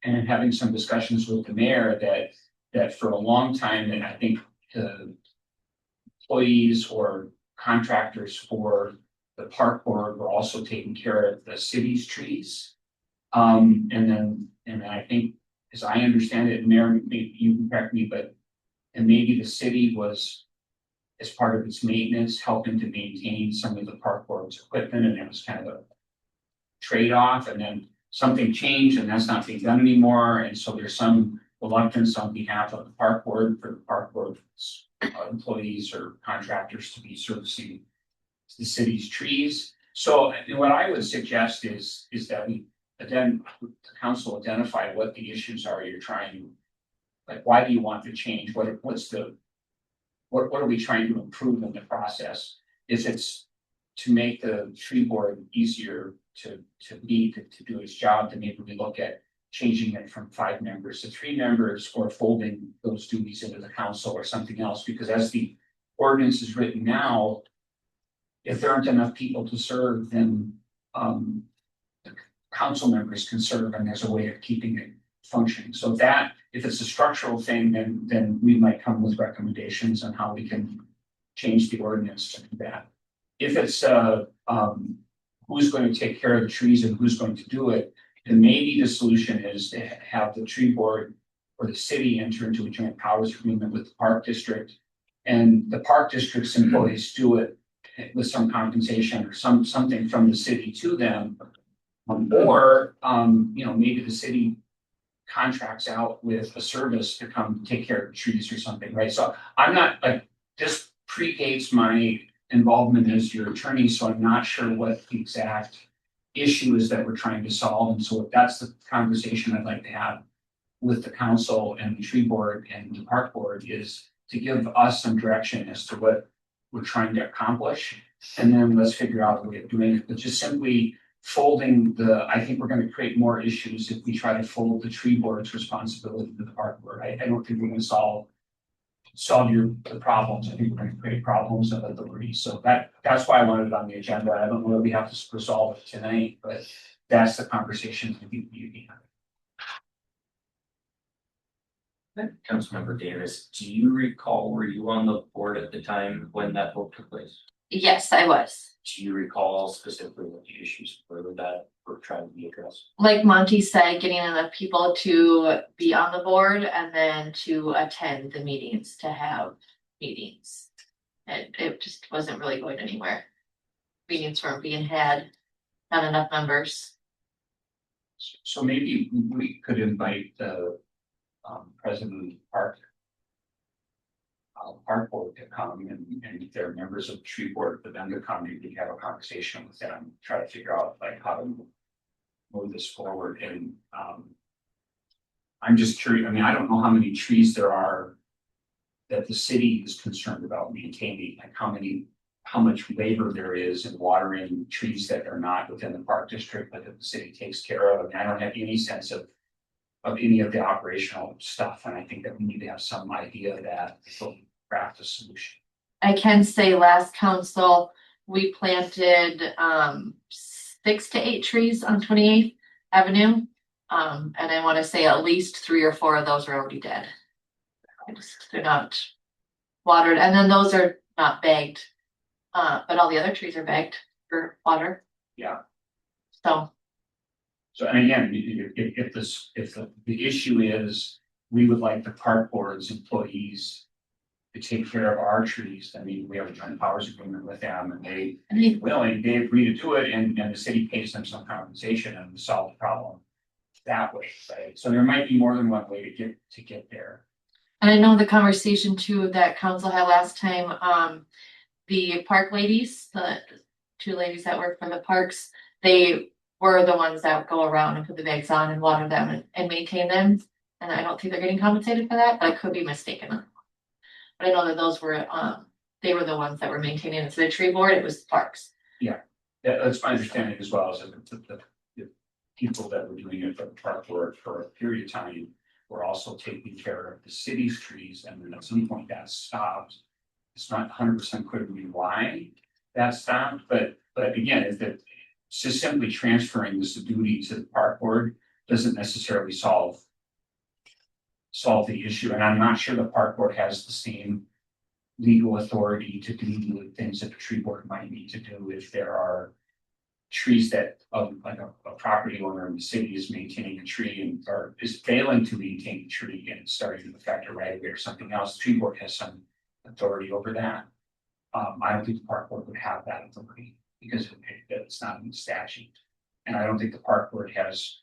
having some discussions with the mayor that for a long time, and I think employees or contractors for the park board were also taking care of the city's trees. And then I think, as I understand it, Mayor, maybe you can correct me, and maybe the city was, as part of its maintenance, helping to maintain some of the park board's equipment, and it was kind of a trade-off, and then something changed and that's not being done anymore. And so there's some reluctance on behalf of the park board for the park board's employees or contractors to be servicing the city's trees. So what I would suggest is that we, again, the council identify what the issues are you're trying, like, why do you want to change? What are we trying to improve in the process? If it's to make the tree board easier to do its job, then maybe we look at changing it from 5 members to 3 members, or folding those duties into the council or something else. Because as the ordinance is written now, if there aren't enough people to serve, then the council members can serve, and there's a way of keeping it functioning. So if it's a structural thing, then we might come with recommendations on how we can change the ordinance to do that. If it's who's going to take care of the trees and who's going to do it, then maybe the solution is to have the tree board or the city enter into a joint powers agreement with the park district, and the park district's employees do it with some compensation or something from the city to them, or maybe the city contracts out with a service to come take care of the trees or something, right? So I'm not, like, this predates my involvement as your attorney, so I'm not sure what the exact issue is that we're trying to solve. And so that's the conversation I'd like to have with the council and the tree board and the park board, is to give us some direction as to what we're trying to accomplish. And then let's figure out a way of doing it. But just simply folding I think we're going to create more issues if we try to fold the tree board's responsibility to the park board. I don't think we're going to solve the problems. I think we're going to create problems of authority. So that's why I wanted it on the agenda. I don't know that we have to resolve it tonight, but that's the conversation I think we need. Councilmember Davis, do you recall, were you on the board at the time when that vote took place? Yes, I was. Do you recall specifically what the issues were that were trying to be addressed? Like Monty said, getting enough people to be on the board and then to attend the meetings, to have meetings. And it just wasn't really going anywhere. Meetings weren't being had, not enough members. So maybe we could invite the president of the park board to come, and if they're members of the tree board, for them to come, you can have a conversation with them, try to figure out like how to move this forward. And I'm just curious, I mean, I don't know how many trees there are that the city is concerned about maintaining, like how much labor there is in watering trees that are not within the park district, but that the city takes care of. I mean, I don't have any sense of any of the operational stuff, and I think that we need to have some idea of that to craft a solution. I can say last council, we planted 6 to 8 trees on 28th Avenue. And I want to say at least 3 or 4 of those are already dead. They're not watered, and then those are not bagged. But all the other trees are bagged for water. Yeah. So and again, if the issue is we would like the park board's employees to take care of our trees, I mean, we have a joint powers agreement with them, and they agree to do it, and the city pays them some compensation, and we solve the problem that way, right? So there might be more than one way to get there. And I know the conversation too that council had last time, the park ladies, two ladies that work for the parks, they were the ones that go around and put the bags on and water them and maintain them. And I don't think they're getting compensated for that, but I could be mistaken. But I know that those were, they were the ones that were maintaining it. So the tree board, it was the parks. Yeah, that's my understanding as well, is that the people that were doing it for the park board for a period of time were also taking care of the city's trees, and then at some point that stopped. It's not 100% clear to me why that stopped, but again, is that just simply transferring this duty to the park board doesn't necessarily solve the issue, and I'm not sure the park board has the same legal authority to do the things that the tree board might need to do if there are trees that, like a property owner in the city is maintaining a tree and or is failing to maintain a tree and it's starting to affect a right of way or something else. The tree board has some authority over that. I don't think the park board would have that authority because it's not in the statute. And I don't think the park board has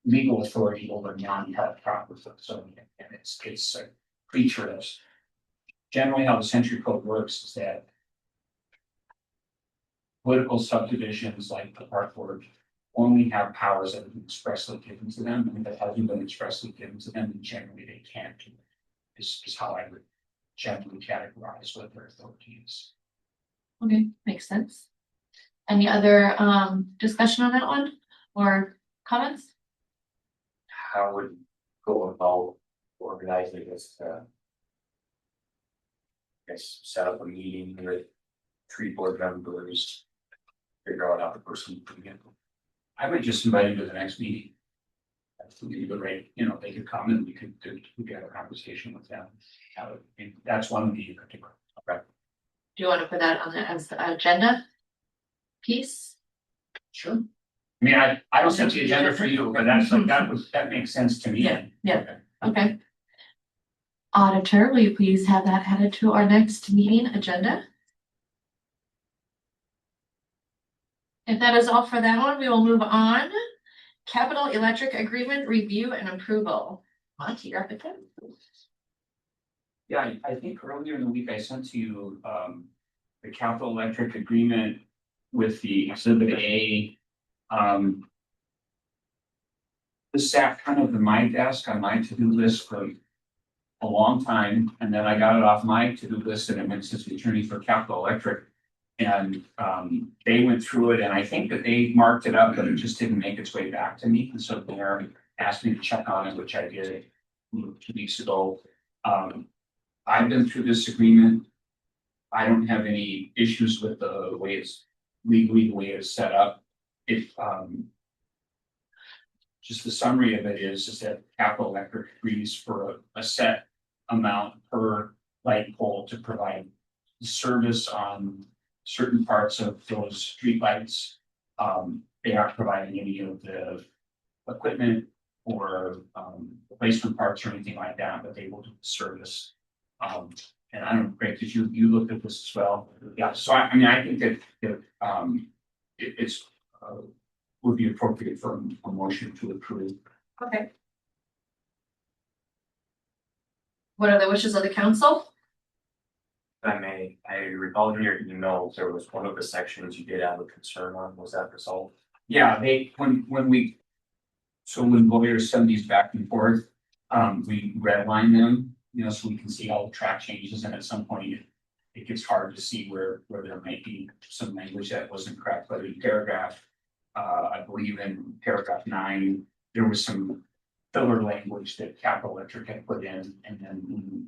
legal authority over non-park property. So, and it's a creature of generally how the century code works is that political subdivisions like the park board only have powers that have been expressly given to them, and that hasn't been expressly given to them, and generally they can't do it. Is how I would generally categorize what their authority is. Okay, makes sense. Any other discussion on that one or comments? How would go about organizing this, I guess, set up a meeting with tree board members, figure out how the person can get. I would just invite you to the next meeting. That's the right, they could come and we could have a conversation with them. That's one meeting in particular. Okay. Do you want to put that on as the agenda piece? Sure. I mean, I don't set the agenda for you, but that makes sense to me. Yeah. Okay. Auditor, will you please have that added to our next meeting agenda? If that is all for that one, we will move on. Capital Electric Agreement Review and Approval. Monty, you're up again. Yeah, I think earlier in the week I sent to you the Capital Electric Agreement with the Exhibit A. This sat kind of in my desk on my to-do list for a long time, and then I got it off my to-do list and it went to the attorney for Capital Electric. And they went through it, and I think that they marked it up, but it just didn't make its way back to me. And so they asked me to check on it, which I did 2 weeks ago. I've been through this agreement. I don't have any issues with the way it's legally, the way it's set up. Just the summary of it is that Capital Electric agrees for a set amount per light pole to provide service on certain parts of those street lights. They aren't providing any of the equipment or replacement parts or anything like that, but they will do the service. And I don't know, Greg, did you look at this as well? Yeah, so I mean, I think that it's would be appropriate for a motion to approve. Okay. What are the wishes of the council? If I may, I recall in your email, there was one of the sections you did have a concern on, was that resolved? Yeah, when lawyers send these back and forth, we redline them, so we can see all the track changes, and at some point it gets hard to see where there might be some language that wasn't correct, but in paragraph, I believe in paragraph 9, there was some filler language that Capital Electric had put in, and then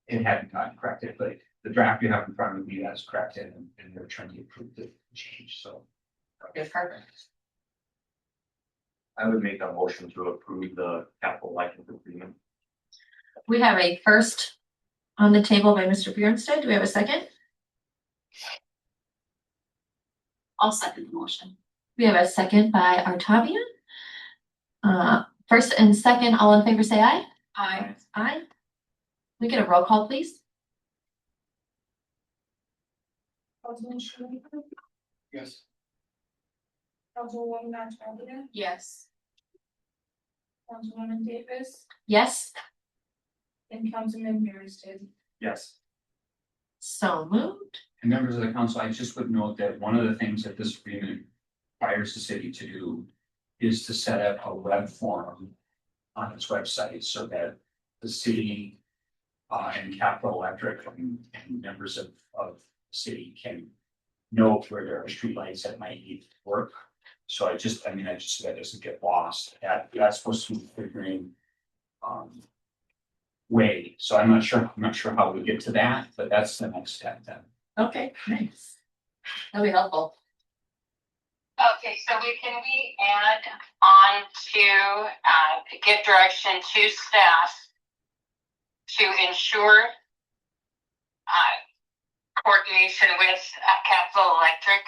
it hadn't gotten corrected, but the draft you have in front of me that's corrected, and they're trying to approve the change, so. Okay, perfect. I would make a motion to approve the Capital Electric Agreement. We have a first on the table by Mr. Bjornstead. Do we have a second? I'll second the motion. We have a second by Artavia. First and second, all in favor say aye. Aye. Aye. We get a roll call, please. Councilman Schleifer, Yes. Councilwoman Artavia, Yes. Councilwoman Davis, Yes, and Councilman Bjornsted. Yes. so moved. And members of the council, I just would note that one of the things that this agreement requires the city to do is to set up a web forum on its website so that the city and Capital Electric and members of the city can know where there are streetlights that might need work. So I mean, so that doesn't get lost. That's supposed to be figuring way. So I'm not sure how we get to that, but that's the next step then. Okay, nice. That'll be helpful. Okay, so can we add on to, give direction to staff to ensure coordination with Capital Electric?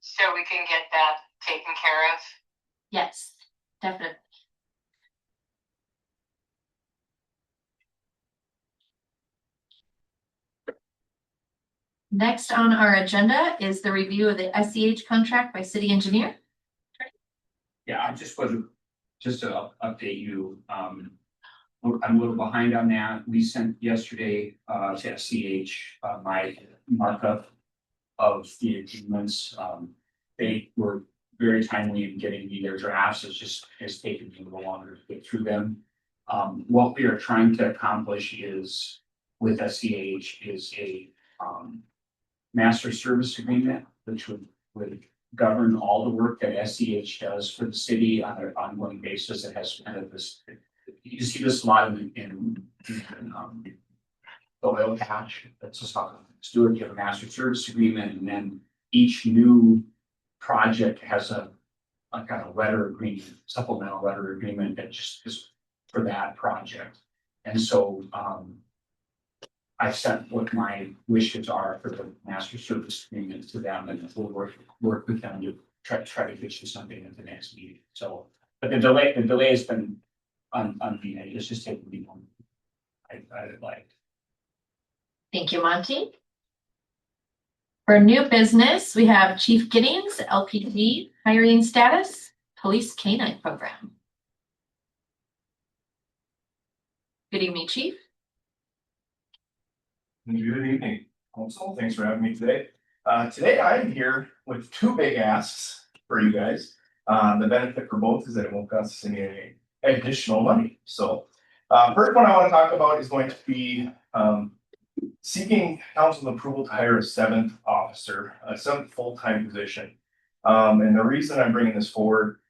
So we can get that taken care of? Yes, definitely. Next on our agenda is the review of the SEH contract by city engineer. Yeah, I just to update you, I'm a little behind on that. We sent yesterday to SCH my markup of the agreements. They were very timely in getting me their drafts. It's taken me a little longer to get through them. What we are trying to accomplish is with SCH is a master service agreement, which would govern all the work that SEH does for the city on an ongoing basis. It has kind of this, you see this a lot in the oil patch. That's just how Stewart, you have a master service agreement, and then each new project has a kind of letter agreement, supplemental letter agreement that just is for that project. And so I sent what my wishes are for the master service agreement to them, and we'll work with them to try to get you something at the next meeting. So, but the delay has been on me. It's just taking me long. I'd like. Thank you, Monty. For new business, we have Chief Giddings, LPD, hiring status, police canine program. Good evening, Chief. Good evening, council. Thanks for having me today. Today I'm here with two big asks for you guys. The benefit for both is that it won't cost us any additional money. So first one I want to talk about is going to be seeking council approval to hire a seventh officer, a seventh full-time position. And the reason I'm bringing this forward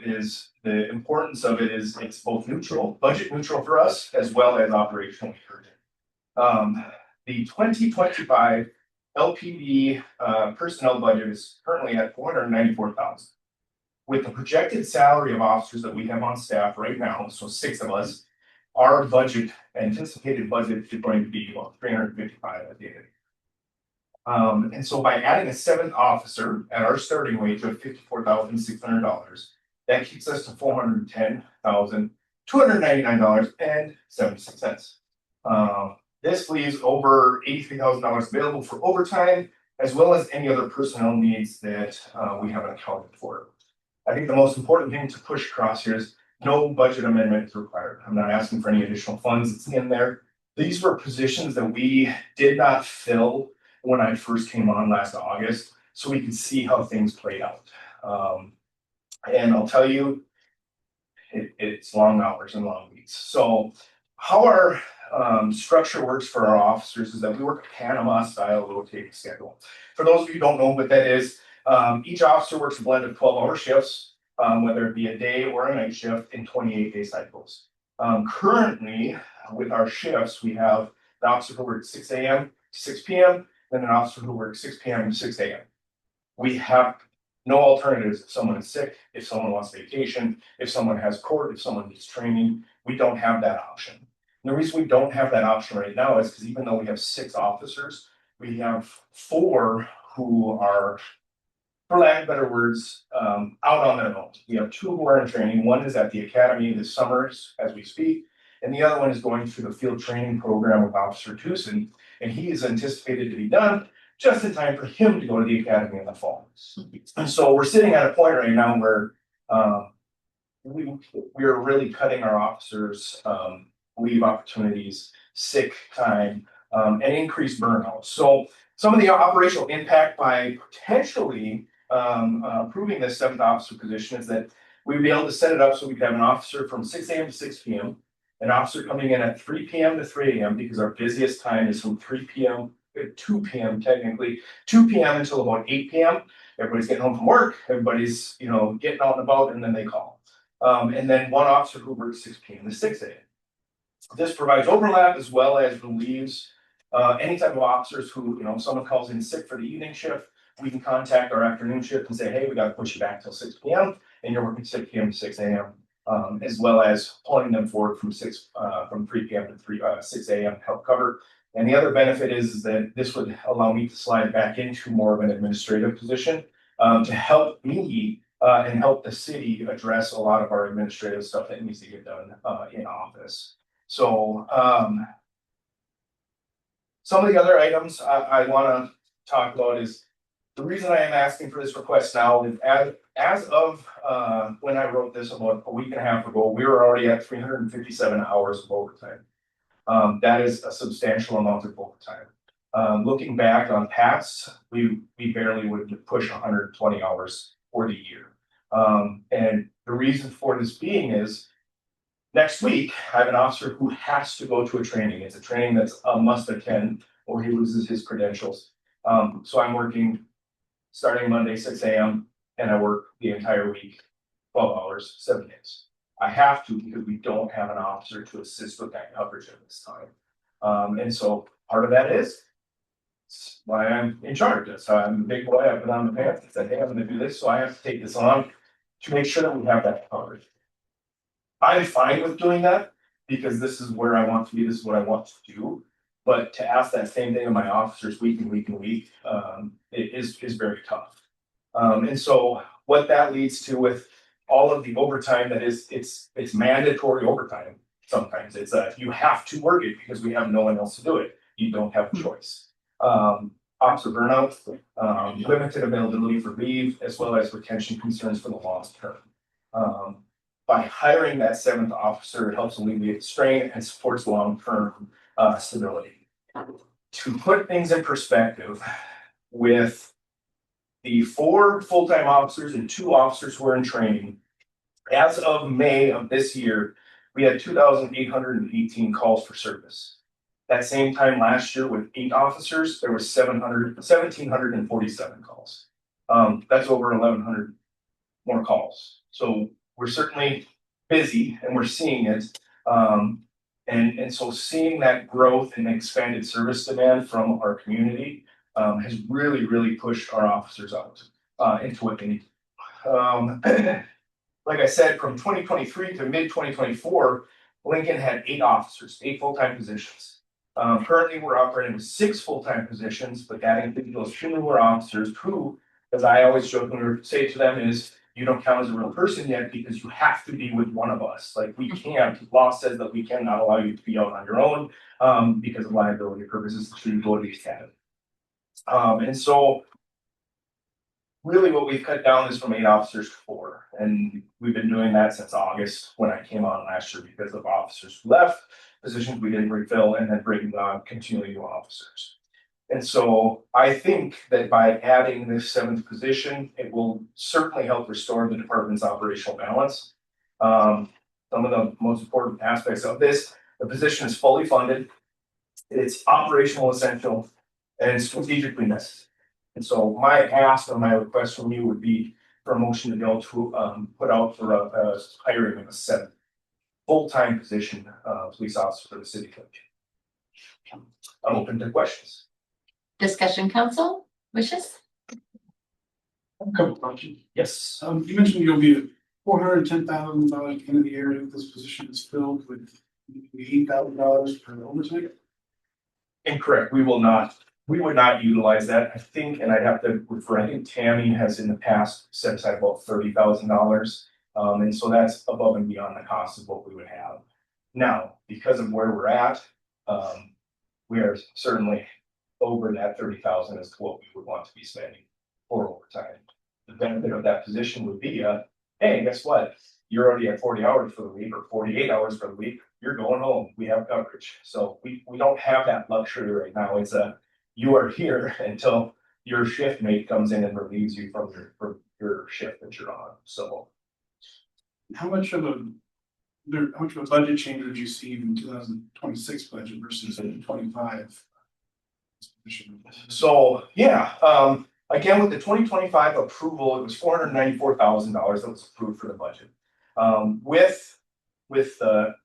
is the importance of it is it's both neutral, budget neutral for us, as well as operational urgent. The 2025 LPD personnel budget is currently at $494,000. With the projected salary of officers that we have on staff right now, so 6 of us, our budget, anticipated budget is going to be about $355,000 at the end. And so by adding a 7th officer at our starting wage of $54,600, that keeps us to $410,299.76. This leaves over $83,000 available for overtime, as well as any other personnel needs that we haven't accounted for. I think the most important thing to push across here is no budget amendment is required. I'm not asking for any additional funds. It's in there. These were positions that we did not fill when I first came on last August, so we could see how things played out. And I'll tell you, it's long hours and long weeks. So how our structure works for our officers is that we work a Panama style rotating schedule. For those of you who don't know what that is, each officer works a blend of 12-hour shifts, whether it be a day or a night shift in 28-day cycles. Currently, with our shifts, we have an officer who works 6 a.m. to 6 p.m., then an officer who works 6 p.m. to 6 a.m. We have no alternatives if someone is sick, if someone wants vacation, if someone has court, if someone needs training. We don't have that option. And the reason we don't have that option right now is because even though we have 6 officers, we have 4 who are, for lack of better words, out on their own. We have 2 who are in training. One is at the academy this summer as we speak, and the other one is going through the field training program with Officer Tucson, and he is anticipated to be done just in time for him to go to the academy in the fall. And so we're sitting at a point right now where we are really cutting our officers' leave opportunities, sick time, and increased burnout. So some of the operational impact by potentially approving this seventh officer position is that we'd be able to set it up so we could have an officer from 6 a.m. to 6 p.m., an officer coming in at 3 p.m. to 3 a.m. because our busiest time is from 3 p.m. 2 p.m. technically, 2 p.m. until about 8 p.m. Everybody's getting home from work, everybody's, getting out and about, and then they call. And then one officer who works 6 p.m. to 6 a.m. This provides overlap as well as relieves any type of officers who, if someone calls in sick for the evening shift, we can contact our afternoon shift and say, hey, we got to push you back till 6 p.m. and you're working 6 p.m. to 6 a.m. As well as pulling them forward from 3 p.m. to 6 a.m. to help cover. And the other benefit is that this would allow me to slide back into more of an administrative position to help me and help the city address a lot of our administrative stuff that needs to get done in office. So some of the other items I want to talk about is the reason I am asking for this request now is as of when I wrote this about a week and a half ago, we were already at 357 hours of overtime. That is a substantial amount of overtime. Looking back on past, we barely would push 120 hours for the year. And the reason for this being is next week, I have an officer who has to go to a training. It's a training that's a must attend or he loses his credentials. So I'm working starting Monday, 6 a.m. and I work the entire week, 12 hours, 7 days. I have to because we don't have an officer to assist with that coverage at this time. And so part of that is why I'm in charge. So I'm a big boy, I put on the pants and said, hey, I'm gonna do this. So I have to take this on to make sure that we have that coverage. I'm fine with doing that because this is where I want to be, this is what I want to do. But to ask that same thing of my officers week and week and week, it is very tough. And so what that leads to with all of the overtime that is, it's mandatory overtime. Sometimes it's you have to work it because we have no one else to do it. You don't have a choice. Officer burnout, limited availability for leave, as well as retention concerns for the long term. By hiring that seventh officer, it helps alleviate strain and supports long-term stability. To put things in perspective, with the 4 full-time officers and 2 officers who are in training, as of May of this year, we had 2,818 calls for service. That same time last year with 8 officers, there was 1,747 calls. That's over 1,100 more calls. So we're certainly busy and we're seeing it. And so seeing that growth and expanded service demand from our community has really, really pushed our officers out into what they need. Like I said, from 2023 to mid 2024, Lincoln had 8 officers, 8 full-time positions. Currently, we're operating with 6 full-time positions, but that includes those 2 newer officers who, as I always jokingly say to them, is you don't count as a real person yet because you have to be with one of us. Like we can't, law says that we cannot allow you to be out on your own because of liability purposes to go to the academy. And so really what we've cut down is from 8 officers to 4. And we've been doing that since August when I came on last year because of officers who left, positions we didn't refill, and then bringing on continually new officers. And so I think that by adding this 7th position, it will certainly help restore the department's operational balance. Some of the most important aspects of this, the position is fully funded, it's operational essential, and strategically necessary. And so my ask or my request from you would be for a motion to be able to put out for a hiring of a 7th full-time position police officer for the city clerk. I'm open to questions. Discussion council wishes? A couple questions. Yes. You mentioned you'll be at $410,000 at the end of the year if this position is filled with $8,000 per overtime. Incorrect. We would not utilize that. I think, and I'd have to refer, I think Tammy has in the past set aside about $30,000. And so that's above and beyond the cost of what we would have. Now, because of where we're at, we are certainly over that 30,000 as to what we would want to be spending for overtime. The benefit of that position would be, hey, guess what? you're already at 40 hours for the week or 48 hours for the week, you're going home. We have coverage. So we don't have that luxury right now. It's you are here until your shift mate comes in and relieves you from your shift that you're on. So How much of a budget change would you see in 2026 budget versus 25? So, yeah, again, with the 2025 approval, it was $494,000 that was approved for the budget. With the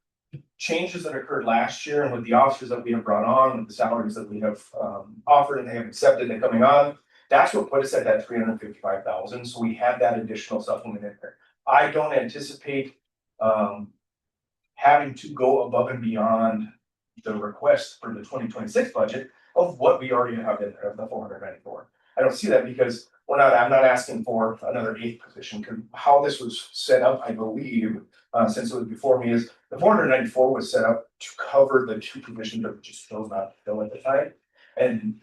changes that occurred last year and with the officers that we have brought on, with the salaries that we have offered and they have accepted and coming on, that's what put us at that 355,000. So we had that additional supplement in there. I don't anticipate having to go above and beyond the request for the 2026 budget of what we already have in there, of the 494. I don't see that because I'm not asking for another 8th position, because how this was set up, I believe, since it was before me, is the 494 was set up to cover the 2 positions that we just chose not to fill at the time. And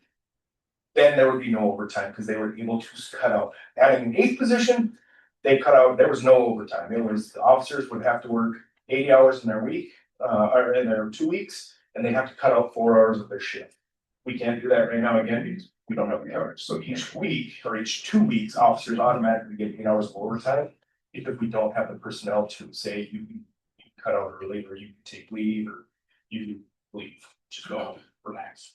then there would be no overtime because they were able to cut out adding an 8th position. They cut out, there was no overtime. It was the officers would have to work 80 hours in their week, or in their 2 weeks, and they have to cut out 4 hours of their shift. We can't do that right now again because we don't have the coverage. So each week or each 2 weeks, officers automatically get 8 hours of overtime if we don't have the personnel to say you can cut out early or you can take leave or you leave, just go relax.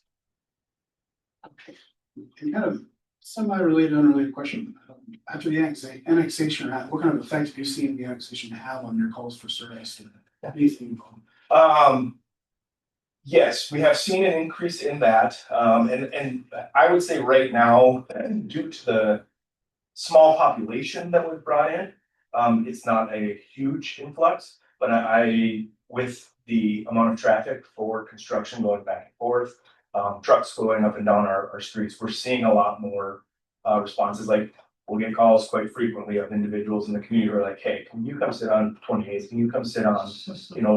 And kind of semi-related, unrelated question. After the annexation, what kind of effect have you seen the annexation have on your calls for service? Anything? Yes, we have seen an increase in that. And I would say right now, due to the small population that was brought in, it's not a huge influx, but with the amount of traffic for construction going back and forth, trucks going up and down our streets, we're seeing a lot more responses. Like we'll get calls quite frequently of individuals in the community who are like, hey, can you come sit on 28th? Can you come sit on,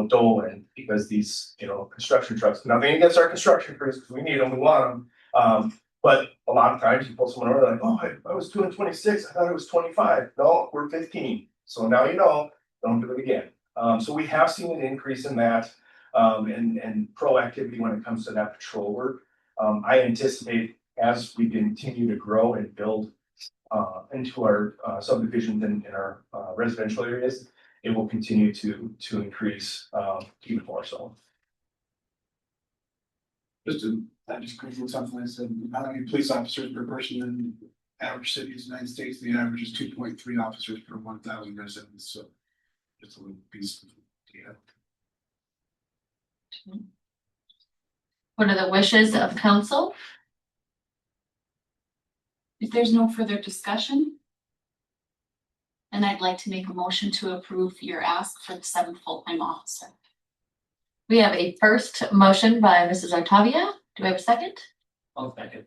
Dolan? Because these, construction trucks, nothing against our construction crews, because we need them, we want them. But a lot of times you pull someone over, like, oh, I was doing 26, I thought it was 25. No, we're 15. So now don't do it again. So we have seen an increase in that and proactivity when it comes to that patrol work. I anticipate as we continue to grow and build into our subdivisions in our residential areas, it will continue to increase even more so. That just brings me something I said, how many police officers per person in average cities in the United States? The average is 2.3 officers per 1,000 residents. So it's a little piece of data. What are the wishes of council? If there's no further discussion, then I'd like to make a motion to approve your ask for the 7th full-time officer. We have a first motion by Mrs. Artavia. Do we have a second? I'll second.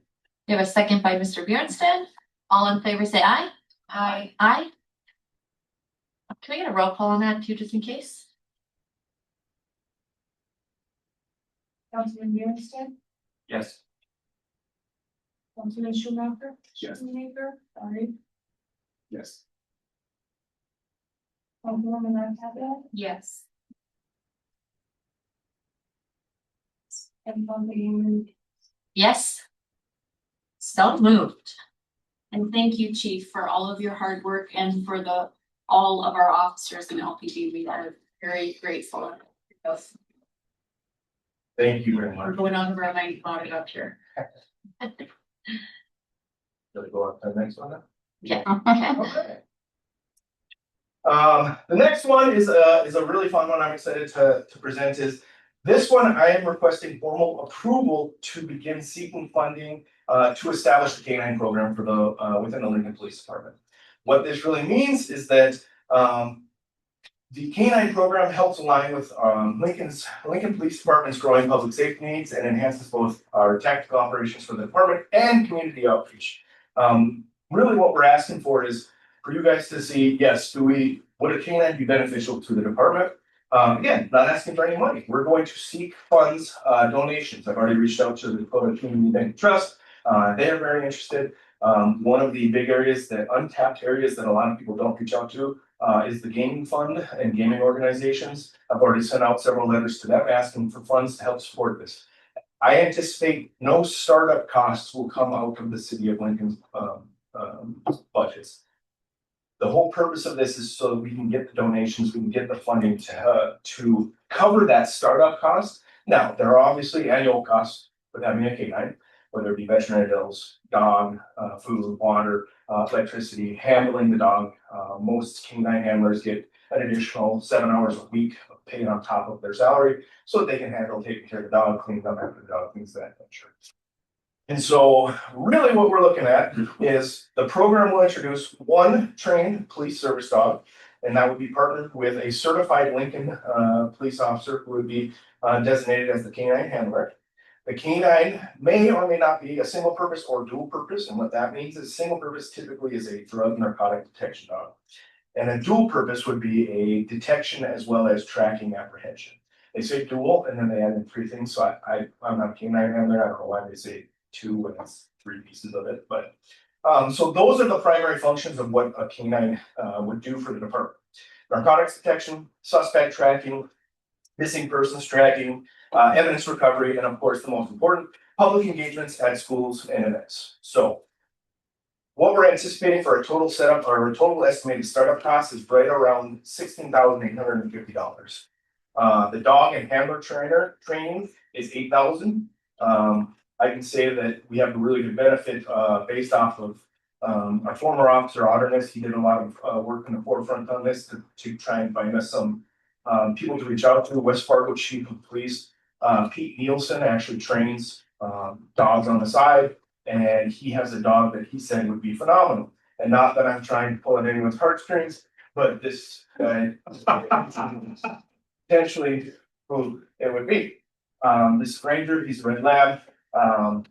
We have a second by Mr. Bjornsted. All in favor say aye. Aye. Aye. Can I get a roll call on that too, just in case? Councilman Bjornsted, Yes. Councilman Schumacher. Yes. Schumacher, sorry. Yes. Councilwoman Artavia Yes. and Councilwoman. Yes. So moved. And thank you, Chief, for all of your hard work and for all of our officers in LPD. We are very grateful. Thank you very We're much. going on for a night audit up here. Gonna go on to the next one now? Yeah. Okay. The next one is a really fun one. I'm excited to present is this one. I am requesting formal approval to begin seeking funding to establish the K9 program for within the Lincoln Police Department. What this really means is that the K9 program helps align with Lincoln Police Department's growing public safety needs and enhances both our tactical operations for the department and community outreach. Really what we're asking for is for you guys to see, yes, would a K9 be beneficial to the department? Again, not asking for any money. We're going to seek funds, donations. I've already reached out to the Dakota Community Bank Trust. They are very interested. One of the big areas that untapped areas that a lot of people don't reach out to is the gaming fund and gaming organizations. I've already sent out several letters to them asking for funds to help support this. I anticipate no startup costs will come out of the city of Lincoln's budgets. The whole purpose of this is so that we can get the donations, we can get the funding to cover that startup cost. Now, there are obviously annual costs with having a canine, whether it be veterinary bills, dog, food, water, electricity, handling the dog. Most canine handlers get an additional 7 hours a week of paid on top of their salary so that they can handle taking care of the dog, cleaning up after the dog, things of that nature. And so really what we're looking at is the program will introduce one trained police service dog, and that would be partnered with a certified Lincoln police officer who would be designated as the canine handler. The canine may or may not be a single purpose or dual purpose, and what that means is single purpose typically is a drug narcotic detection dog. And a dual purpose would be a detection as well as tracking apprehension. They say dual and then they add in 3 things. So I'm not a canine handler. I don't know why they say 2 when it's 3 pieces of it. But so those are the primary functions of what a canine would do for the department. Narcotics detection, suspect tracking, missing persons tracking, evidence recovery, and of course, the most important, public engagements at schools and events. So what we're anticipating for a total setup or a total estimated startup cost is right around $16,850. The dog and handler training is $8,000. I can say that we have a really good benefit based off of our former officer Otterness. He did a lot of work in the forefront on this to try and find us some people to reach out to. West Fargo Chief of Police Pete Nielsen actually trains dogs on the side. And he has a dog that he said would be phenomenal. And not that I'm trying to pull at anyone's heartstrings, but this guy potentially who it would be. This Ranger, he's a red lab. I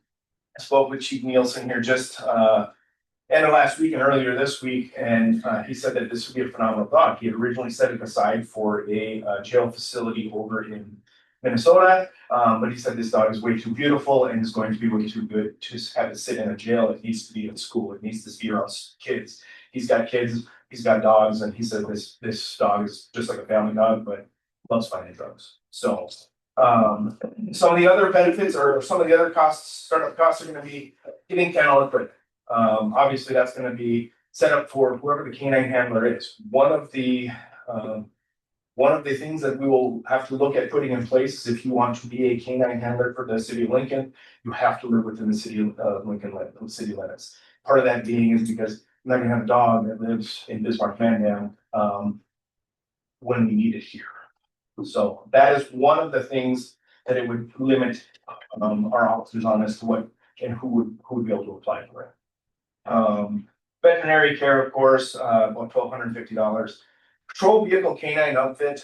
spoke with Chief Nielsen here just end of last week and earlier this week, and he said that this would be a phenomenal dog. He had originally set it aside for a jail facility over in Minnesota, but he said this dog is way too beautiful and is going to be way too good to have it sit in a jail. It needs to be in school. It needs to be around kids. He's got kids. He's got dogs, and he said this dog is just like a family dog, but loves finding drugs. So some of the other benefits or some of the other costs, startup costs, are going to be getting kennel equipment. Obviously, that's going to be set up for whoever the canine handler is. One of the things that we will have to look at putting in place is if you want to be a canine handler for the city of Lincoln, you have to live within the city of Lincoln city limits. Part of that being is because I'm not going to have a dog that lives in Bismarck Mandan when we need it here. So that is one of the things that it would limit our officers on as to what and who would be able to apply for it. Veterinary care, of course, about $1,250. Patrol vehicle canine outfit.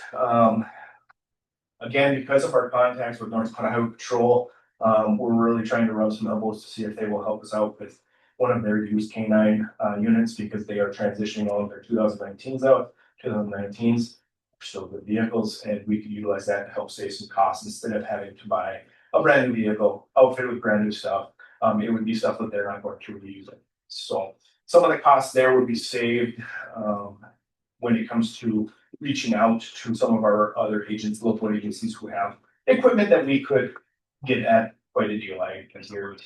Again, because of our contacts with North Dakota Highway Patrol, we're really trying to rub some elbows to see if they will help us out with one of their used canine units because they are transitioning all of their 2019s out. 2019s are still good vehicles, and we could utilize that to help save some costs instead of having to buy a brand new vehicle outfitted with brand new stuff. It would be stuff that they're not going to reuse it. So some of the costs there would be saved when it comes to reaching out to some of our other agents, local agencies who have equipment that we could get at quite a deal. I can hear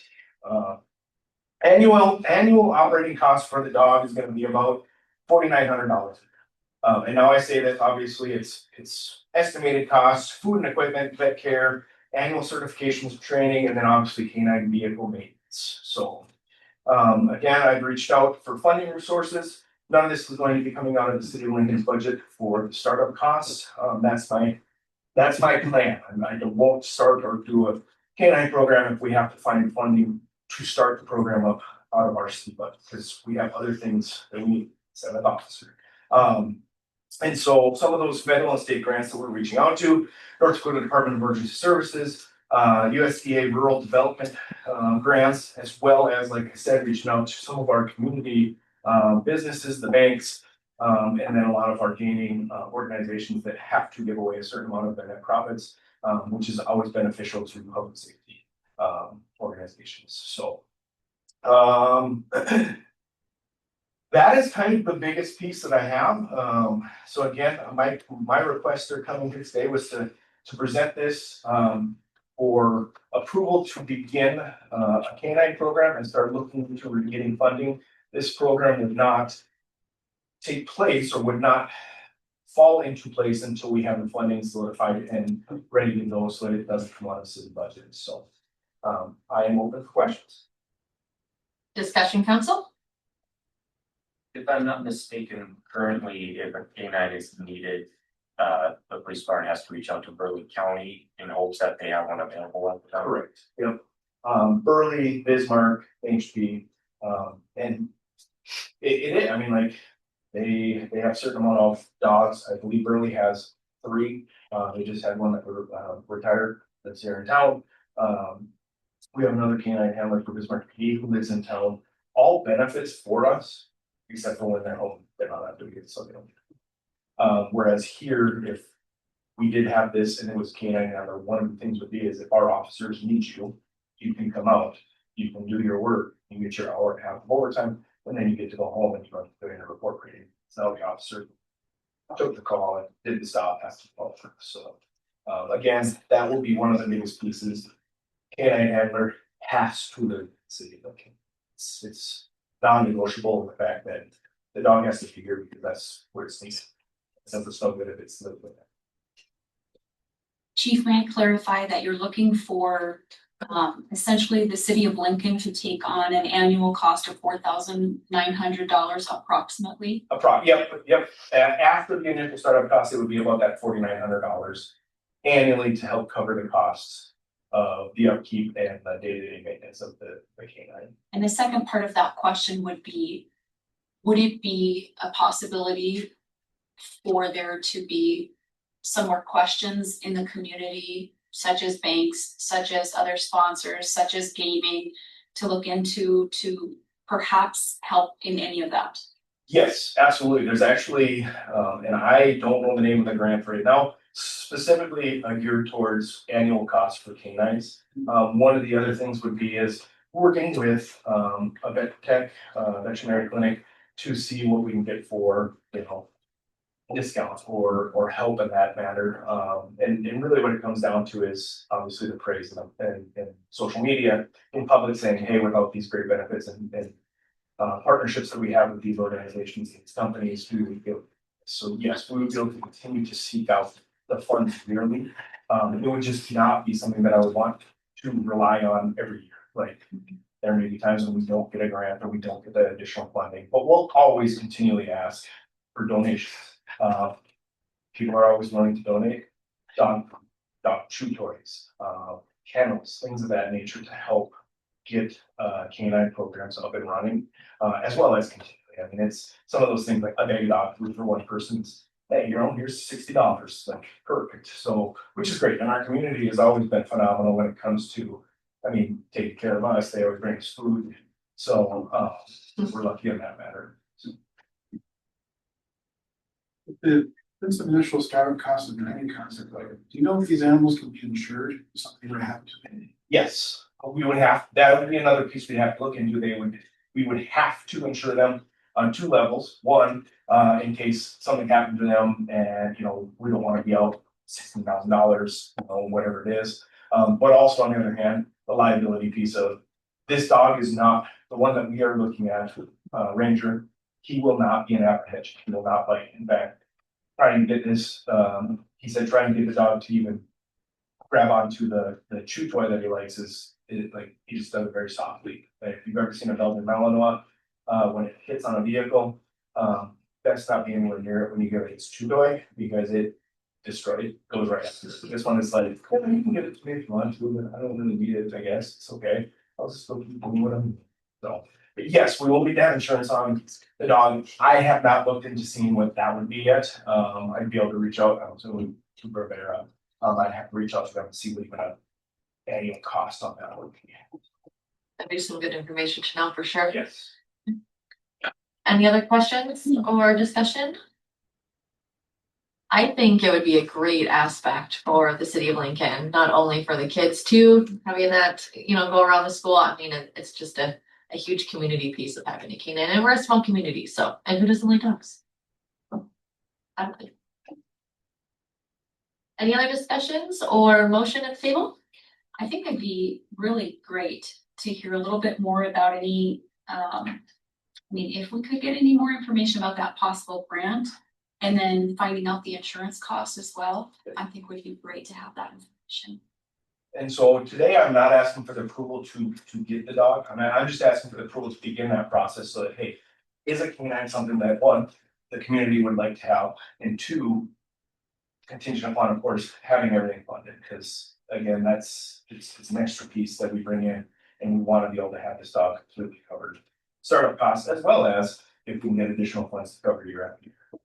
annual operating cost for the dog is going to be about $4,900. And now I say that obviously it's estimated costs, food and equipment, vet care, annual certifications, training, and then obviously canine vehicle maintenance. So again, I've reached out for funding resources. None of this is going to be coming out of the city of Lincoln's budget for the startup costs. That's my plan. I won't start or do a canine program if we have to find funding to start the program up out of our city budget because we have other things that we need as an officer. And so some of those federal and state grants that we're reaching out to, North Dakota Department of Emergency Services, USDA rural development grants, as well as, like I said, reaching out to some of our community businesses, the banks, and then a lot of our gaming organizations that have to give away a certain amount of their net profits, which is always beneficial to public safety organizations. So That is kind of the biggest piece that I have. So again, my request are coming here today was to present this for approval to begin a canine program and start looking into getting funding. This program would not take place or would not fall into place until we have the funding solidified and ready to go, so that it doesn't come out of city budget. So I am open for questions. Discussion, council? If I'm not mistaken, currently, if a canine is needed, the police department has to reach out to Burley County in hopes that they have one available at the time. Correct. Yep. Burley, Bismarck, HB, and I mean, like, they have a certain amount of dogs. I believe Burley has 3. They just had one that retired that's here in town. We have another canine handler for Bismarck PD who lives in town. All benefits for us, except for when they're home, they're not allowed to get so they don't. Whereas here, if we did have this and it was canine handler, one of the things would be is if our officers need you, you can come out, you can do your work, you get your hour and a half of overtime, and then you get to go home and you don't have to do a report reading. So the officer took the call and did the stop, has to follow through. So again, that will be one of the biggest pieces. Canine handler has to live in the city. Okay. It's non-negotiable, the fact that the dog has to be here because that's where it's needed. It's no good if it's lived with it. Chief, may I clarify that you're looking for essentially the city of Lincoln to take on an annual cost of $4,900 approximately? Yep. After the initial startup cost, it would be about that $4,900 annually to help cover the costs of the upkeep and the day-to-day maintenance of the canine. And the second part of that question would be, would it be a possibility for there to be some more questions in the community, such as banks, such as other sponsors, such as gaming, to look into to perhaps help in any of that? Yes, absolutely. There's actually, and I don't know the name of the grant right now, specifically geared towards annual costs for canines. One of the other things would be is working with a vet tech, veterinary clinic to see what we can get for, discounts or help in that matter. And really what it comes down to is obviously the praise and social media in public saying, hey, without these great benefits and partnerships that we have with these organizations, these companies, so yes, we would be able to continue to seek out the funds yearly. It would just not be something that I would want to rely on every year. Like there may be times when we don't get a grant or we don't get the additional funding, but we'll always continually ask for donations. People are always willing to donate dog chew toys, kennels, things of that nature to help get canine programs up and running, as well as continually. I mean, it's some of those things like a day dog food for one person's, hey, here's $60, like perfect. So, which is great. And our community has always been phenomenal when it comes to, taking care of us. They always bring us food. So we're lucky in that matter. Since the initial startup cost of any concept, like, do you know if these animals can be insured? If something would happen to them? Yes, that would be another piece we'd have to look into. We would have to insure them on 2 levels. One, in case something happened to them and, we don't want to be out $16,000, whatever it is. But also on the other hand, the liability piece of this dog is not the one that we are looking at, Ranger. He will not be an apprehension. He will not bite. In fact, trying to get this, he said trying to get the dog to even grab onto the chew toy that he likes he just does it very softly. Like if you've ever seen a Belgian Malinois, when it hits on a vehicle, best not be anywhere near it when you give it its chew toy because it goes right after it. This one is like, you can get it to me if you want to, but I don't really need it, I guess. It's okay. I'll just go keep doing what I'm doing. So, but yes, we will need to have insurance on the dog. I have not looked into seeing what that would be yet. I'd be able to reach out to Barbera. I'd have to reach out to them and see what even an annual cost on that would be. That'd be some good information to know for sure. Yes. Any other questions or discussion? I think it would be a great aspect for the city of Lincoln, not only for the kids too, having that, go around the school. It's just a a huge community piece of having a canine, and we're a small community, so, and who doesn't like dogs? Exactly. Any other discussions or motion at the table? I think it'd be really great to hear a little bit more about any, I mean, if we could get any more information about that possible grant and then finding out the insurance cost as well, I think would be great to have that information. And so today I'm not asking for the approval to get the dog. I'm just asking for the approval to begin that process so that, hey, is a canine something that one, the community would like to have, and two, contingent upon, of course, having everything funded, because again, it's an extra piece that we bring in and we want to be able to have this dog completely covered. Startup costs as well as if we can get additional funds to cover year after year.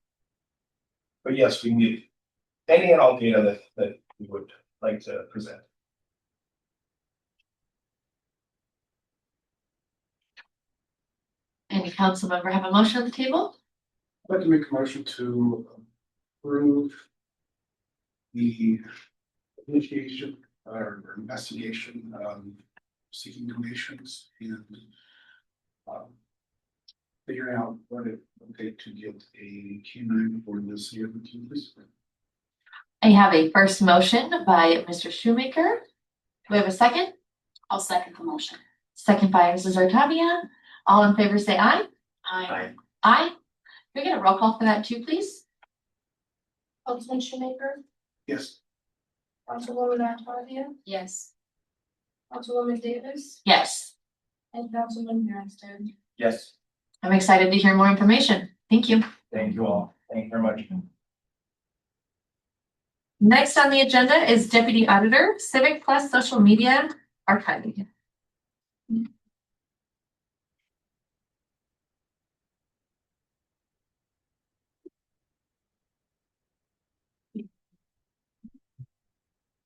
But yes, we need any and all data that we would like to present. Any council member have a motion on the table? I'd like to make a motion to approve the initiation or investigation, seeking donations and figuring out what it would take to get a canine for the city of Kansas. I have a first motion by Mr. Shoemaker. Do we have a second? I'll second the motion. Second by Mrs. Artavia. All in favor say aye. Aye. Aye. Can we get a roll call for that too, please? Councilman Shoemaker, Yes. Councilwoman Atavia, Yes. Councilwoman Davis, Yes. and Councilman Branstad. Yes, I'm excited to hear more information. Thank you. thank you all. Thank you very much. Next on the agenda is Deputy Auditor, Civic Plus Social Media Archiving.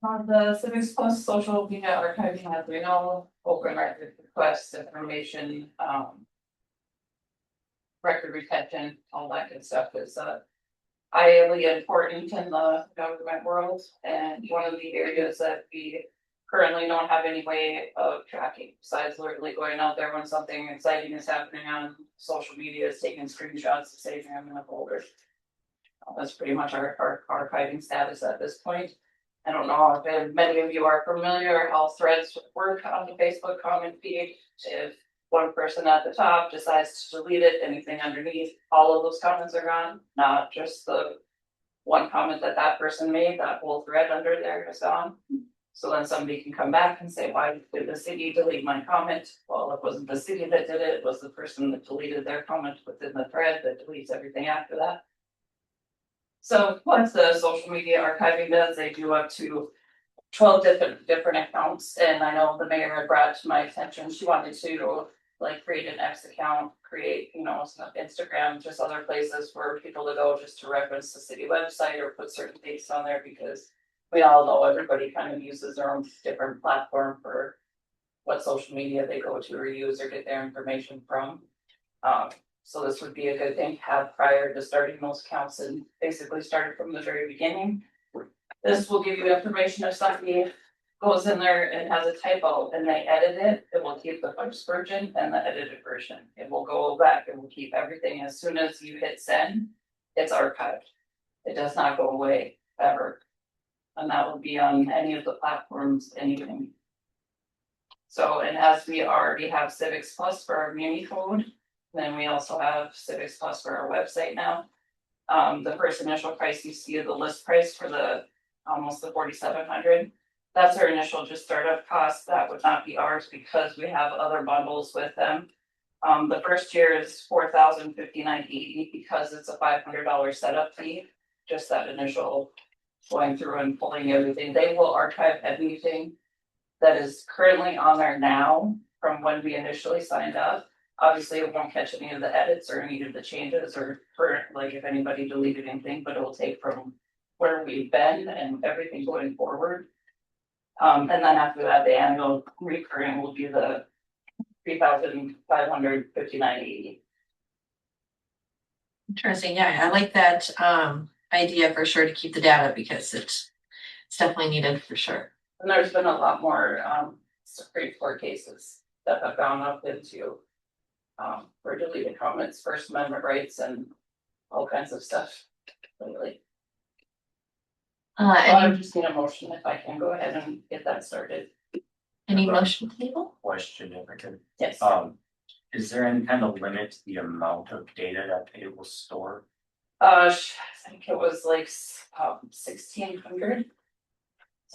The Civics Plus Social Media Archiving, as we know, open record requests, information, record retention, all that good stuff is highly important in the government world, and one of the areas that we currently don't have any way of tracking, besides literally going out there when something exciting is happening on social media, is taking screenshots and saving them in a folder. That's pretty much our archiving status at this point. I don't know if many of you are familiar how threads work on the Facebook comment feed. If one person at the top decides to delete it, anything underneath, all of those comments are gone, not just the one comment that that person made, that whole thread under there is gone. So then somebody can come back and say, why did the city delete my comment? Well, it wasn't the city that did it, it was the person that deleted their comment within the thread that deletes everything after that. So what the social media archiving does, they do up to 12 different accounts, and I know the mayor had brought to my attention, she wanted to like create an X account, create, some Instagram, just other places for people to go just to reference the city website or put certain things on there, because we all know everybody kind of uses their own different platform for what social media they go to or use or get their information from. So this would be a good thing to have prior to starting those accounts and basically started from the very beginning. This will give you information if somebody goes in there and has a typo and they edit it, it will keep the first version and the edited version. It will go back and will keep everything. As soon as you hit send, it's archived. It does not go away ever. And that will be on any of the platforms, anything. So, and as we already have Civics Plus for our muni code, then we also have Civics Plus for our website now. The first initial price you see, the list price for the almost the 4,700. That's our initial just startup cost. That would not be ours because we have other bundles with them. The first year is $4,059.80 because it's a $500 setup fee. Just that initial going through and pulling everything. They will archive everything that is currently on there now from when we initially signed up. Obviously, it won't catch any of the edits or any of the changes or for like if anybody deleted anything, but it will take from where we've been and everything going forward. And then after that, the annual recurring will be the $3,559.80. Interesting. Yeah, I like that idea for sure to keep the data because it's definitely needed for sure. And there's been a lot more Supreme Court cases that have gone up into for deleted comments, First Amendment rights and all kinds of stuff lately. So I would just need a motion if I can go ahead and get that started. Any motion table? Question if I could, Yes. is there any kind of limit to the amount of data that it will store? I think it was like 1,600.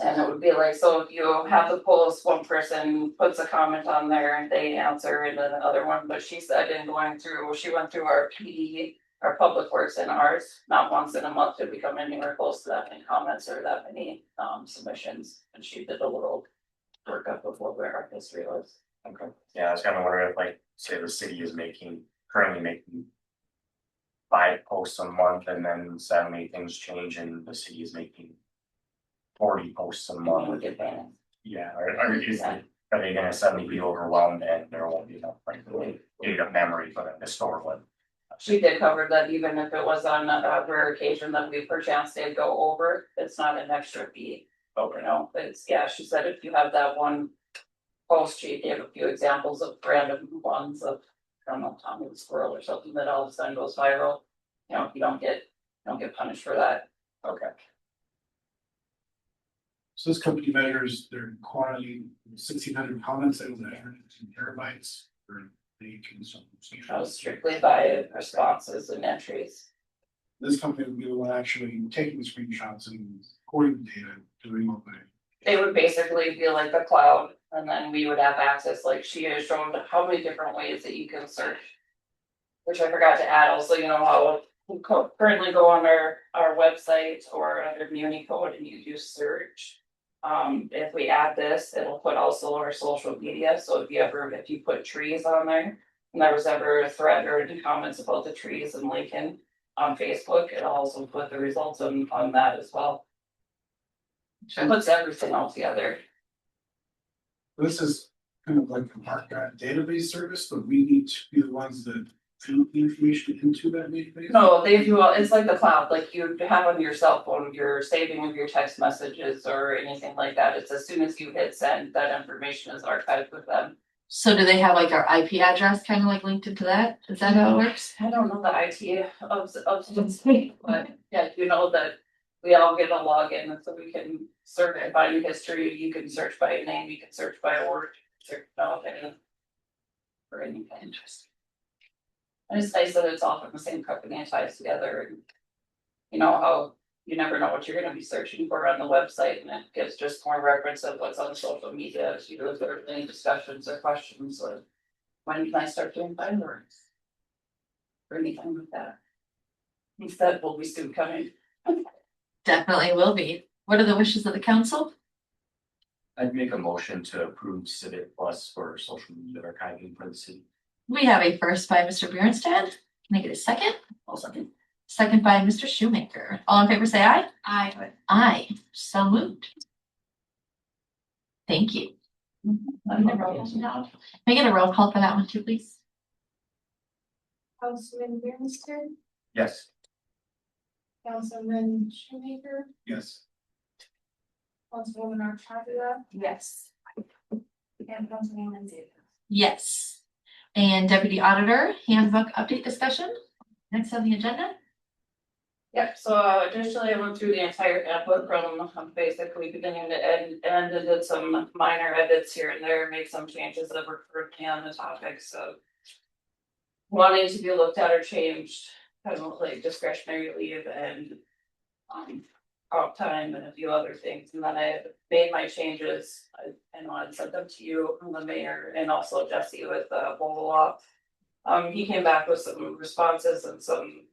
And it would be like, so if you have the post, one person puts a comment on there and they answer and then the other one, but she said in going through, she went through our PD, our public works and ours, not once in a month did we come anywhere close to that many comments or that many submissions. And she did a little workup of what our history was. Okay, yeah, I was kind of wondering if, like, say the city is currently making 5 posts a month, and then suddenly things change and the city is making 40 posts a month. Yeah, are they gonna suddenly be overwhelmed and there won't be enough, like, data memory for them to store one? She did cover that even if it was on a rare occasion that we perchance did go over, it's not an extra fee. You know, it's, yeah, she said if you have that one post, she gave a few examples of random ones of, I don't know, Tommy the Squirrel or something that all of a sudden goes viral. You know, you don't get punished for that. Okay. So this company measures their quantity, 1,600 comments, and measured in terabytes, or they can. That was strictly by responses and entries. This company would be the one actually taking the screenshots and recording the data, doing all that. They would basically be like the cloud, and then we would have access, like she has shown how many different ways that you can search. Which I forgot to add also, you know, how we currently go on our website or under Muni code and you do search. If we add this, it'll put also our social media, so if you put trees on there. And there was ever a thread or any comments about the trees in Lincoln on Facebook, it'll also put the results on that as well. It puts everything all together. This is kind of like a database service, but we need to be the ones that feed the information into that database. No, they do, it's like the cloud, like you have on your cell phone, your saving of your text messages or anything like that. It's as soon as you hit send, that information is archived with them. So do they have like our IP address kind of like linked into that? Is that how it works? I don't know the IT of the state, but yeah, you know that we all get a login and so we can search and find history. You can search by name, you can search by word, search for anything. Interesting. And it's nice that it's all from the same company and ties together, and you know how you never know what you're gonna be searching for on the website, and it gives just more reference of what's on social media, if you look at any discussions or questions, or when can I start doing fireworks? Or anything like that. Instead, will be soon coming. Definitely will be. What are the wishes of the council? I'd make a motion to approve Civic Plus for social media archiving for the city. We have a first by Mr. Bjornstad. Can I get a second? I'll second. Second by Mr. Shoemaker. All in favor say aye. Aye. Aye. So moved. Thank you. Can I get a roll call for that one too, please? Councilman Bernstein, Yes. Councilman Shoemaker, Yes. Councilwoman Archagua, Yes. and Councilwoman Davis. Yes. And Deputy Auditor Handbook Update Discussion. Next on the agenda. Yep, so additionally, I went through the entire handbook from basically beginning to end, and did some minor edits here and there, made some changes that were currently on the topics of wanting to be looked at or changed, kind of like discretionary leave and comp time and a few other things. And then I made my changes. I know I sent them to you from the mayor and also Jesse with Law. He came back with some responses and some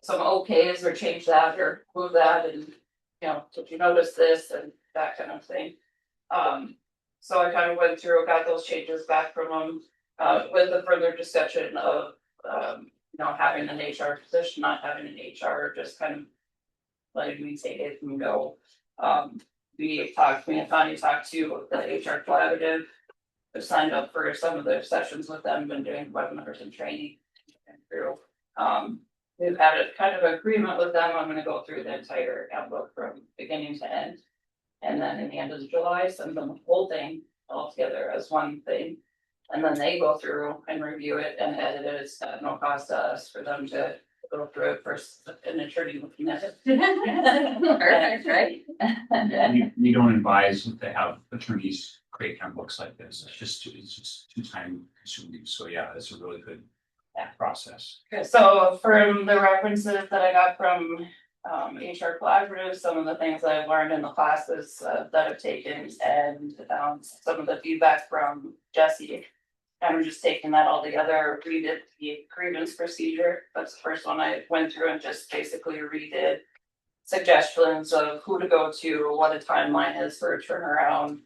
okays or change that or move that, and you know, did you notice this and that kind of thing. So I kind of went through, got those changes back from them, with the further discussion of you know, having an HR position, not having an HR, just kind of letting me take it and go. Me and Connie talked to the HR collaborative. I've signed up for some of their sessions with them, been doing webinars and training and through. We've had a kind of agreement with them. I'm gonna go through the entire handbook from beginning to end. And then in the end of July, send them the whole thing all together as one thing. And then they go through and review it and edit it. It's at no cost to us for them to go through it first, an attorney looking at it. Perfect, right? And we don't advise to have attorneys create handbooks like this. It's just too time consuming. So yeah, it's a really good process. Okay, so from the references that I got from HR Collaborative, some of the things that I've learned in the classes that I've taken, and some of the feedback from Jesse. I'm just taking that all together, redid the grievance procedure. That's the first one I went through and just basically redid suggestions of who to go to, what a timeline is for a turnaround.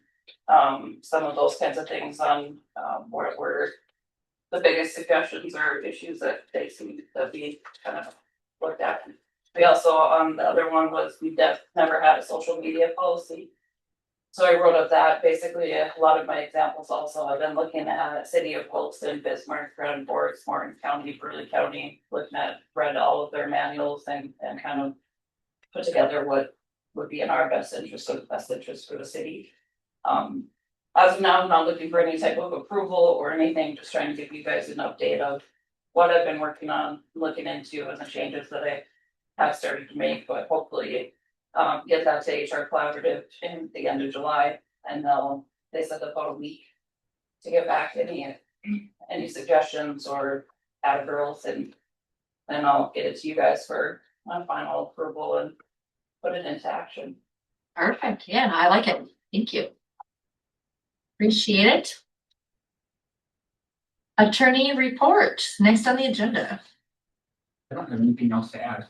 Some of those kinds of things on what were the biggest suggestions or issues that they seem to be kind of looked at. We also, the other one was we never had a social media policy. So I wrote up that basically a lot of my examples also, I've been looking at City of Wilkeston, Bismarck, Grand Forks, Morton County, Burley County, read all of their manuals and kind of put together what would be in our best interest or the best interest for the city. As of now, I'm not looking for any type of approval or anything, just trying to give you guys an update of what I've been working on, looking into, and the changes that I have started to make, but hopefully get that to HR Collaborative in the end of July, and they said about a week to get back any suggestions or add girls, and then I'll get it to you guys for my final approval and put it into action. Perfect. Yeah, I like it. Thank you. Appreciate it. Attorney report, next on the agenda. I don't have anything else to add.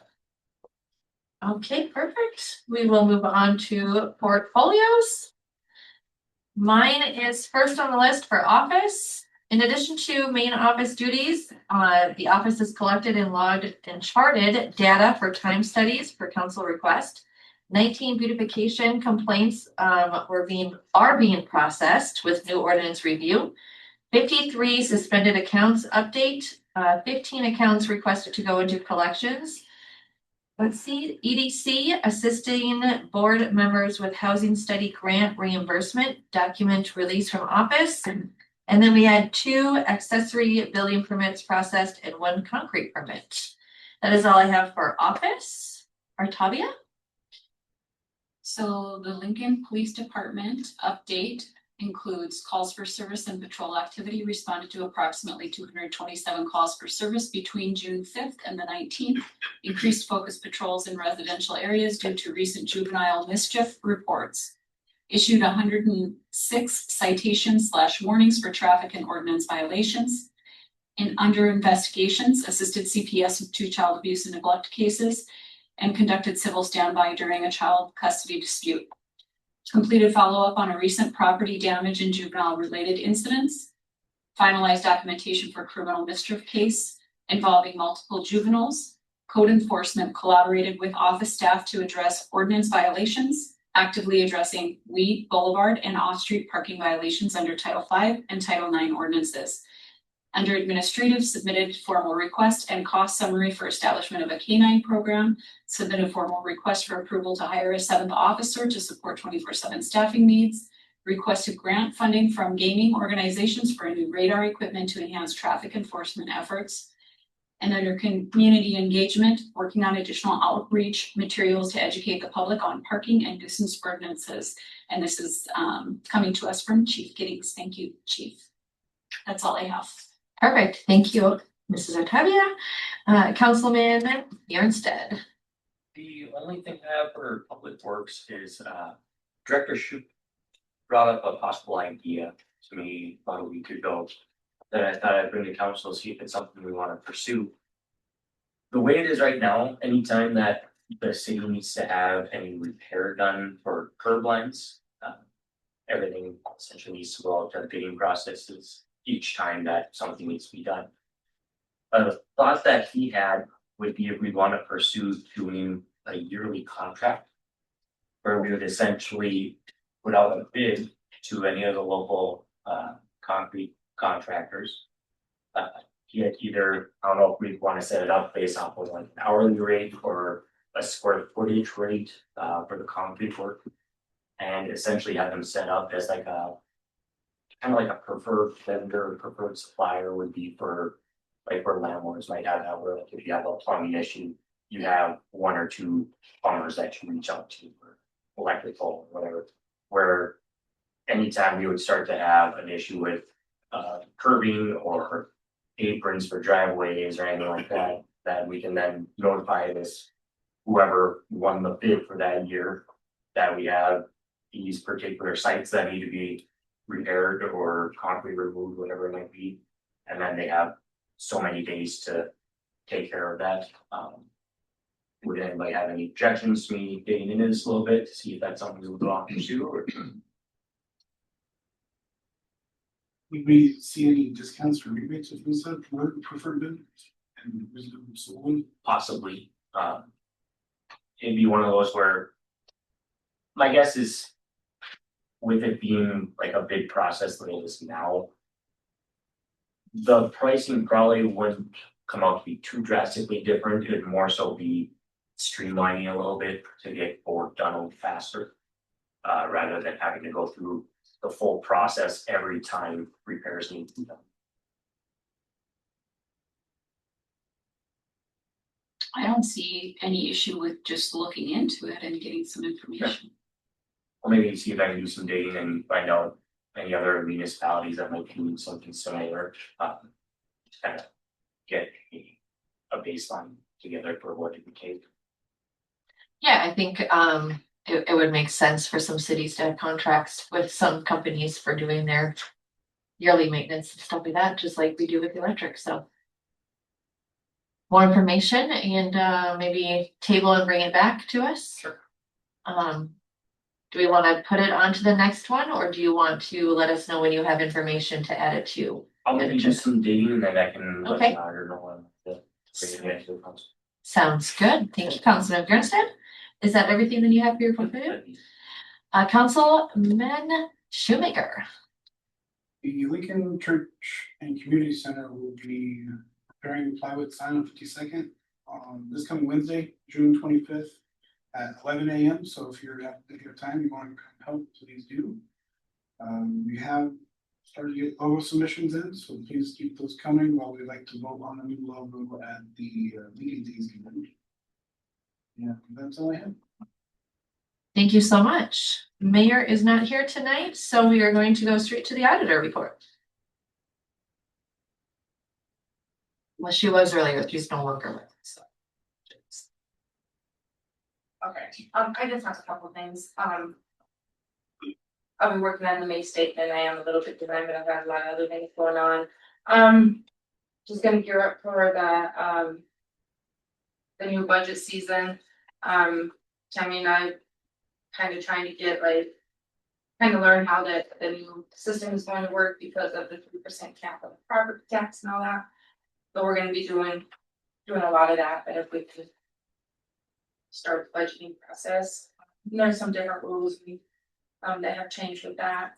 Okay, perfect. We will move on to portfolios. Mine is first on the list for office. In addition to main office duties, the office has collected and logged and charted data for time studies per council request. 19 beautification complaints are being processed with new ordinance review. 53 suspended accounts update. 15 accounts requested to go into collections. Let's see, EDC assisting board members with housing study grant reimbursement, document release from office. And then we had 2 accessory building permits processed and 1 concrete permit. That is all I have for office. Artavia? So the Lincoln Police Department update includes calls for service and patrol activity responded to approximately 227 calls for service between June 5th and the 19th. Increased focus patrols in residential areas due to recent juvenile mischief reports. Issued 106 citations / warnings for traffic and ordinance violations. In under investigations, assisted CPS with 2 child abuse and neglect cases, and conducted civil standby during a child custody dispute. Completed follow-up on a recent property damage and juvenile related incidents. Finalized documentation for criminal mischief case involving multiple juveniles. Code enforcement collaborated with office staff to address ordinance violations, actively addressing Weed Boulevard and off-street parking violations under Title V and Title IX ordinances. Under administrative, submitted formal request and cost summary for establishment of a K-9 program, submitted formal request for approval to hire a 7th officer to support 24/7 staffing needs, requested grant funding from gaming organizations for a new radar equipment to enhance traffic enforcement efforts. And under community engagement, working on additional outreach materials to educate the public on parking and nuisance ordinances. And this is coming to us from Chief Giddings. Thank you, Chief. That's all I have. Perfect. Thank you, Mrs. Artavia. Councilman Bjornsted. The only thing I have for Public Works is Director Shoup brought up a possible idea to me about a week ago that I thought I'd bring to council, see if it's something we want to pursue. The way it is right now, anytime that the city needs to have any repair done for curb lines, everything essentially needs to go out to the bidding processes each time that something needs to be done. A thought that he had would be if we want to pursue doing a yearly contract where we would essentially put out a bid to any of the local concrete contractors. He had either, I don't know if we want to set it up based off of like an hourly rate or a square footage rate for the concrete work, and essentially have them set up as like a kind of like a preferred vendor, preferred supplier would be for, like where landlords might have that, where like if you have a plumbing issue, you have one or two plumbers that you reach out to for electrical or whatever. Where anytime we would start to have an issue with curbing or aprons for driveways or anything like that, that we can then notify this whoever won the bid for that year, that we have these particular sites that need to be repaired or concrete removed, whatever it might be. And then they have so many days to take care of that. Would anybody have any objections to me getting into this a little bit to see if that's something we would want to pursue or? Would we see any discounts or rebates if we said we're preferred vendors? And wisdom sold? Possibly, it'd be one of those where. My guess is. With it being like a big process the way it is now. The pricing probably wouldn't come out to be too drastically different, it would more so be streamlining a little bit to get work done a little faster. Rather than having to go through the full process every time repairs need to be done. I don't see any issue with just looking into it and getting some information. Or maybe see if I can do some digging and find out any other municipalities that might be doing something similar. To kind of get a baseline together for what it would take. Yeah, I think it would make sense for some cities to have contracts with some companies for doing their yearly maintenance and stuff like that, just like we do with the electric, so. More information and maybe table and bring it back to us. Sure. Do we wanna put it onto the next one, or do you want to let us know when you have information to add it to? I'll maybe do some digging and then I can let Okay. the auditor know when to bring it into the council. Sounds good, thank you, Councilman Bjornstad. Is that everything that you have for your portfolio? Councilman Shoemaker. The Lincoln Church and Community Center will be preparing the plywood sign on 52nd this coming Wednesday, June 25th at 11 a.m. So if you have time, you want to come help, please do. We have started to get logo submissions in, so please keep those coming while we like to vote on the new logo at the Leading Days convention. Yeah, that's all I have. Thank you so much. Mayor is not here tonight, so we are going to go straight to the auditor report. Well, she was earlier, she's no longer with us, so. Okay, I just have a couple things, I've been working on the May statement, I am a little bit behind, but I've got a lot of other things going on. Just gonna gear up for the new budget season, Tammy and I kind of trying to get kind of learn how the new system is going to work because of the 3% cap of the property tax and all that. So we're gonna be doing a lot of that, but if we could start the budgeting process. And there's some different rules that have changed with that.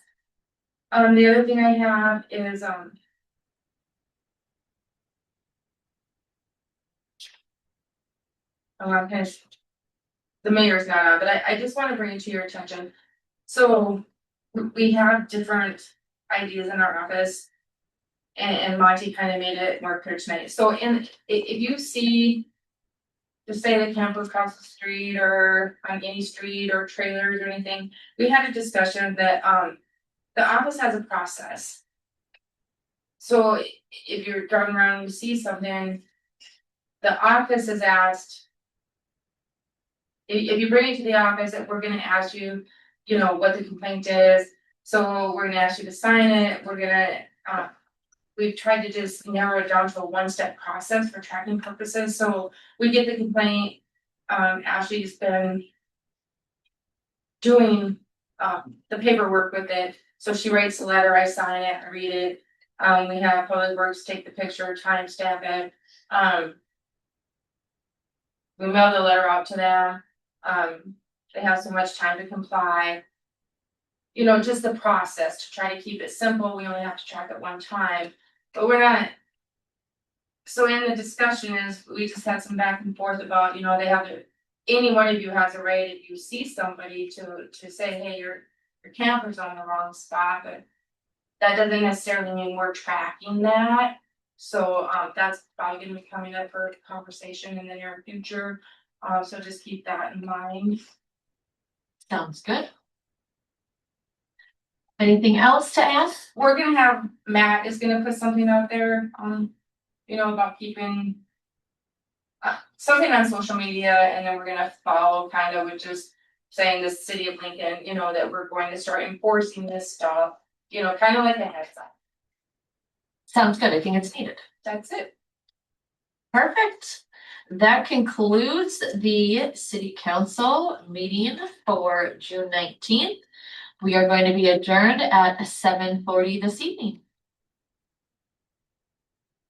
The other thing I have is the mayor's not on, but I just want to bring it to your attention. So we have different ideas in our office. And Monty kind of made it more clear tonight. So if you see, just say the camper across the street or on any street or trailers or anything, we had a discussion that the office has a process. So if you're driving around and you see something, the office is asked. If you bring it to the office, we're gonna ask you, what the complaint is. So we're gonna ask you to sign it. We're gonna we've tried to just narrow it down to a one-step process for tracking purposes. So we get the complaint. Ashley's been doing the paperwork with it. So she writes the letter, I sign it, I read it. We have Public Works take the picture, timestamp it. We mail the letter out to them. They have so much time to comply. Just the process to try to keep it simple. We only have to track it one time. But we're not. So in the discussion is we just had some back and forth about, they have to, any one of you has a right if you see somebody to say, hey, your camper's on the wrong spot, but that doesn't necessarily mean we're tracking that. So, that's probably gonna be coming up for conversation in the near future. So just keep that in mind. Sounds good. Anything else to add? We're gonna have, Matt is gonna put something out there, about keeping. Something on social media, and then we're gonna follow kind of with just saying the city of Lincoln, that we're going to start enforcing this stuff. Kind of like a heads up. Sounds good. I think it's needed. That's it. Perfect. That concludes the city council meeting for June 19th. We are going to be adjourned at 7:40 this evening.